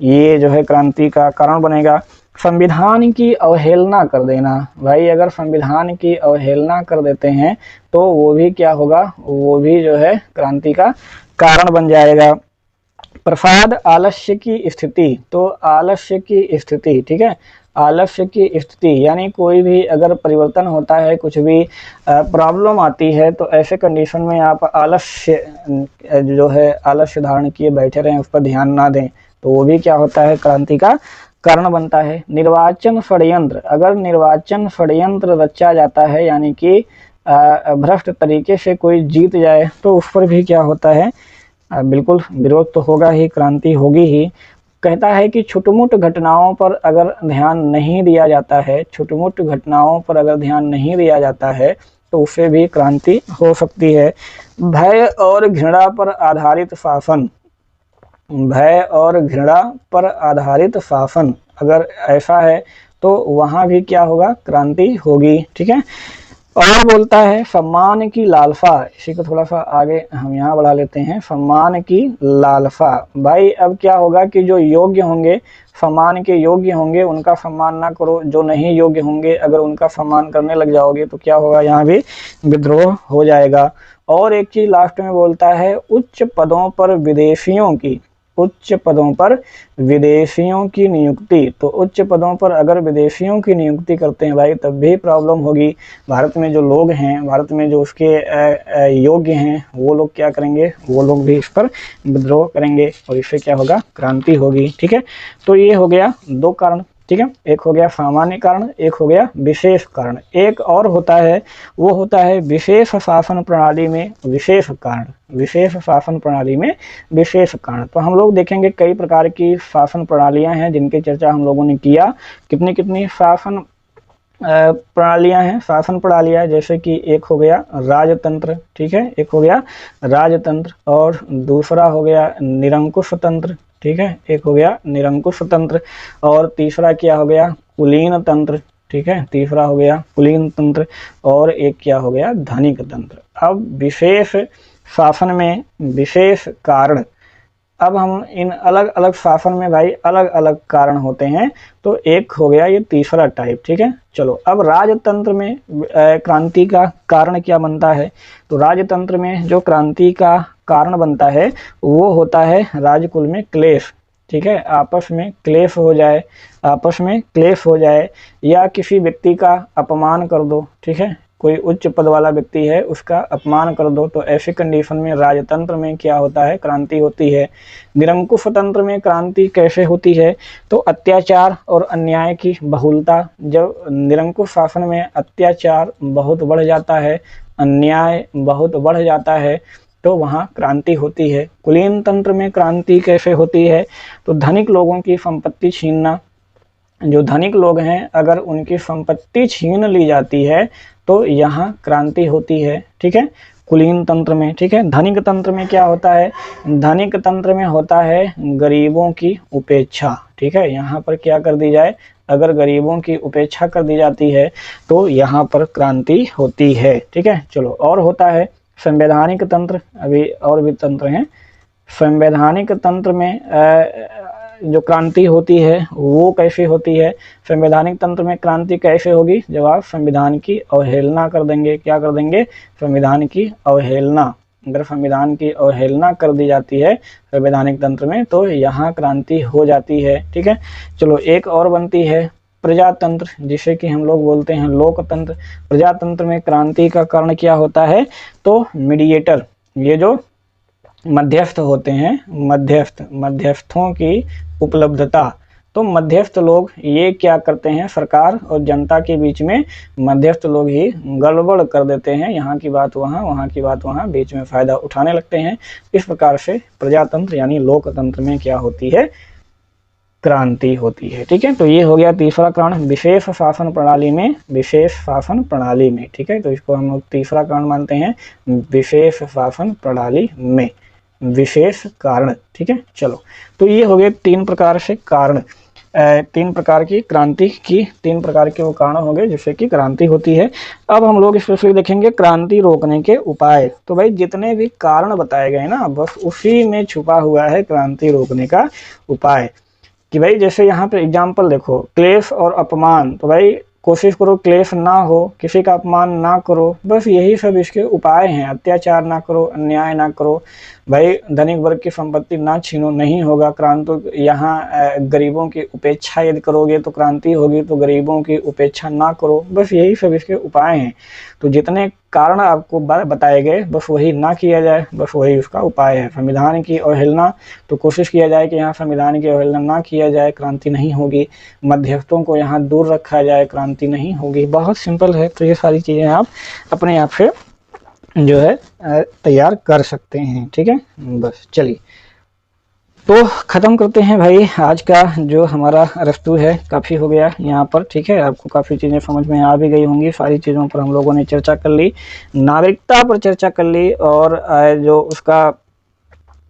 ये जो है क्रांति का कारण बनेगा। संविधान की अवहेलना कर देना। भाई अगर संविधान की अवहेलना कर देते हैं तो वो भी क्या होगा? वो भी जो है क्रांति का कारण बन जाएगा। प्रसाद आलस्य की स्थिति। तो आलस्य की स्थिति, ठीक है, आलस्य की स्थिति यानी कोई भी अगर परिवर्तन होता है, कुछ भी प्रॉब्लम आती है, तो ऐसे कंडीशन में आप आलस्य जो है आलस्य धारण किए बैठे रहें, उस पर ध्यान ना दें, तो वो भी क्या होता है? क्रांति का कारण बनता है। निर्वाचन षड्यंत्र। अगर निर्वाचन षड्यंत्र रचा जाता है, यानी कि भ्रष्ट तरीके से कोई जीत जाए, तो उस पर भी क्या होता है? बिल्कुल विरोध तो होगा ही, क्रांति होगी ही। कहता है कि छुटमुट घटनाओं पर अगर ध्यान नहीं दिया जाता है, छुटमुट घटनाओं पर अगर ध्यान नहीं दिया जाता है तो उससे भी क्रांति हो सकती है। भय और घृणा पर आधारित शासन। भय और घृणा पर आधारित शासन अगर ऐसा है तो वहाँ भी क्या होगा? क्रांति होगी। ठीक है, और बोलता है सम्मान की लालसा, इसी को थोड़ा सा आगे हम यहाँ बढ़ा लेते हैं, सम्मान की लालसा। भाई अब क्या होगा कि जो योग्य होंगे, सम्मान के योग्य होंगे, उनका सम्मान ना करो, जो नहीं योग्य होंगे अगर उनका सम्मान करने लग जाओगे तो क्या होगा, यहाँ भी विद्रोह हो जाएगा। और एक चीज लास्ट में बोलता है, उच्च पदों पर विदेशियों की, उच्च पदों पर विदेशियों की नियुक्ति। तो उच्च पदों पर अगर विदेशियों की नियुक्ति करते हैं भाई तब भी प्रॉब्लम होगी। भारत में जो लोग हैं, भारत में जो उसके योग्य हैं, वो लोग क्या करेंगे, वो लोग भी इस पर विद्रोह करेंगे और इससे क्या होगा, क्रांति होगी। ठीक है, तो ये हो गया दो कारण। ठीक है, एक हो गया सामान्य कारण, एक हो गया विशेष कारण। एक और होता है, वो होता है विशेष शासन प्रणाली में विशेष कारण, विशेष शासन प्रणाली में विशेष कारण। तो हम लोग देखेंगे कई प्रकार की शासन प्रणालियां हैं जिनकी चर्चा हम लोगों ने किया। कितनी कितनी शासन प्रणालियां हैं, शासन प्रणालियां, जैसे कि एक हो गया राजतंत्र। ठीक है, एक हो गया राजतंत्र और दूसरा हो गया निरंकुश तंत्र। ठीक है, एक हो गया निरंकुश तंत्र और तीसरा क्या हो गया, कुलीन तंत्र। ठीक है, तीसरा हो गया कुलीन तंत्र और एक क्या हो गया, धनिक तंत्र। अब विशेष शासन में विशेष कारण, अब हम इन अलग अलग शासन में भाई अलग अलग कारण होते हैं, तो एक हो गया ये तीसरा टाइप। ठीक है, चलो अब राजतंत्र में क्रांति का कारण क्या बनता है, तो राजतंत्र में जो क्रांति का कारण बनता है वो होता है राजकुल में क्लेश। ठीक है, आपस में क्लेश हो जाए, आपस में क्लेश हो जाए या किसी व्यक्ति का अपमान कर दो। ठीक है, कोई उच्च पद वाला व्यक्ति है उसका अपमान कर दो, तो ऐसे कंडीशन में राजतंत्र में क्या होता है, क्रांति होती है। निरंकुश तंत्र में क्रांति कैसे होती है, तो अत्याचार और अन्याय की बहुलता, जब निरंकुश शासन में अत्याचार बहुत बढ़ जाता है, अन्याय बहुत बढ़ जाता है, तो वहाँ क्रांति होती है। कुलीन तंत्र में क्रांति कैसे होती है, तो धनिक लोगों की संपत्ति छीनना, जो धनिक लोग हैं अगर उनकी संपत्ति छीन ली जाती है तो यहाँ क्रांति होती है। ठीक है, कुलीन तंत्र में। ठीक है, धनिक तंत्र में क्या होता है, धनिक तंत्र में होता है गरीबों की उपेक्षा। ठीक है, यहाँ पर क्या कर दी जाए, अगर गरीबों की उपेक्षा कर दी जाती है तो यहाँ पर क्रांति होती है। ठीक है, चलो और होता है संवैधानिक तंत्र, अभी और भी तंत्र हैं। संवैधानिक तंत्र में जो क्रांति होती है वो कैसे होती है, संवैधानिक तंत्र में क्रांति कैसे होगी, जब आप संविधान की अवहेलना कर देंगे। क्या कर देंगे, संविधान की अवहेलना। अगर संविधान की अवहेलना कर दी जाती है संवैधानिक तंत्र में तो यहाँ क्रांति हो जाती है। ठीक है, चलो एक और बनती है प्रजातंत्र, जिसे कि हम लोग बोलते हैं लोकतंत्र। प्रजातंत्र में क्रांति का कारण क्या होता है, तो मीडिएटर, ये जो मध्यस्थ होते हैं, मध्यस्थों की उपलब्धता। तो मध्यस्थ लोग ये क्या करते हैं, सरकार और जनता के बीच में मध्यस्थ लोग ही गड़बड़ कर देते हैं, यहाँ की बात वहाँ, वहाँ की बात वहाँ, बीच में फायदा उठाने लगते हैं। इस प्रकार से प्रजातंत्र यानी लोकतंत्र में क्या होती है, क्रांति होती है। ठीक है, तो ये हो गया तीसरा कारण विशेष शासन प्रणाली में, विशेष शासन प्रणाली में। ठीक है, तो इसको हम लोग तीसरा कारण मानते हैं, विशेष शासन प्रणाली में विशेष कारण। ठीक है, चलो तो ये हो गए तीन प्रकार से कारण, तीन प्रकार की क्रांति की, तीन प्रकार के वो कारण हो गए जिससे कि क्रांति होती है। अब हम लोग स्पेशली देखेंगे क्रांति रोकने के उपाय। तो भाई जितने भी कारण बताए गए ना, बस उसी में छुपा हुआ है क्रांति रोकने का उपाय। कि भाई जैसे यहाँ पे एग्जाम्पल देखो, क्लेश और अपमान, तो भाई कोशिश करो क्लेश ना हो, किसी का अपमान ना करो, बस यही सब इसके उपाय हैं। अत्याचार ना करो, अन्याय ना करो, भाई धनिक वर्ग की संपत्ति ना छीनो, नहीं होगा क्रांति। यहाँ गरीबों की उपेक्षा यदि करोगे तो क्रांति होगी, तो गरीबों की उपेक्षा ना करो, बस यही सब इसके उपाय हैं। तो जितने कारण आपको बताए गए बस वही ना किया जाए, बस वही उसका उपाय है। संविधान की अवहेलना, तो कोशिश किया जाए कि यहाँ संविधान की अवहेलना ना किया जाए, क्रांति नहीं होगी। मध्यस्थों को यहाँ दूर रखा जाए, क्रांति नहीं होगी। बहुत सिंपल है, तो ये सारी चीज़ें आप अपने आप से जो है तैयार कर सकते हैं। ठीक है, बस चलिए तो ख़त्म करते हैं भाई आज का जो हमारा अरस्तू है। काफ़ी हो गया यहाँ पर। ठीक है, आपको काफ़ी चीज़ें समझ में आ भी गई होंगी। सारी चीज़ों पर हम लोगों ने चर्चा कर ली, नागरिकता पर चर्चा कर ली और जो उसका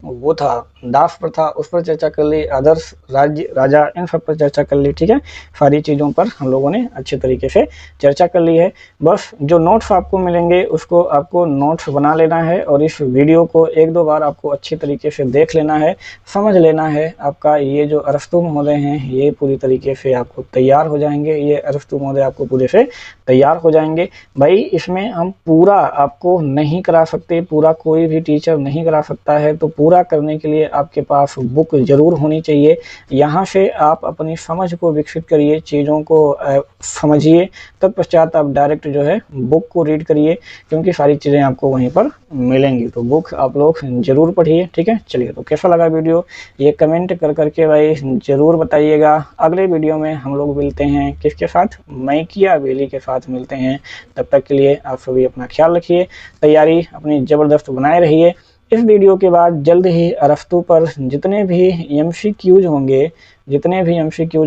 वो था दास प्रथा, उस पर चर्चा कर ली, आदर्श राज्य राजा, इन सब पर चर्चा कर ली। ठीक है, सारी चीज़ों पर हम लोगों ने अच्छे तरीके से चर्चा कर ली है। बस जो नोट्स आपको मिलेंगे उसको आपको नोट्स बना लेना है और इस वीडियो को 1-2 बार आपको अच्छी तरीके से देख लेना है, समझ लेना है। आपका ये जो अरस्तु महोदय हैं ये पूरी तरीके से आपको तैयार हो जाएंगे, ये अरस्तु महोदय आपको पूरे से तैयार हो जाएंगे। भाई इसमें हम पूरा आपको नहीं करा सकते, पूरा कोई भी टीचर नहीं करा सकता है, तो पूरा करने के लिए आपके पास बुक ज़रूर होनी चाहिए। यहाँ से आप अपनी समझ को विकसित करिए, चीज़ों को समझिए, तत्पश्चात आप डायरेक्ट जो है बुक को रीड करिए, क्योंकि सारी चीज़ें आपको वहीं पर मिलेंगी। तो बुक आप लोग ज़रूर पढ़िए। ठीक है, चलिए तो कैसा लगा वीडियो ये कमेंट कर करके भाई ज़रूर बताइएगा। अगले वीडियो में हम लोग मिलते हैं किसके साथ, मैकियावेली के साथ मिलते हैं। तब तक के लिए आप सभी अपना ख्याल रखिए, तैयारी अपनी ज़बरदस्त बनाए रहिए। इस वीडियो के बाद जल्द ही अरस्तु पर जितने भी एमसीक्यूज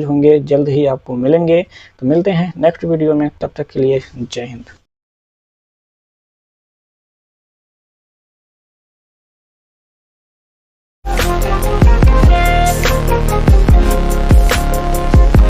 होंगे जल्द ही आपको मिलेंगे। तो मिलते हैं नेक्स्ट वीडियो में, तब तक के लिए जय हिंद।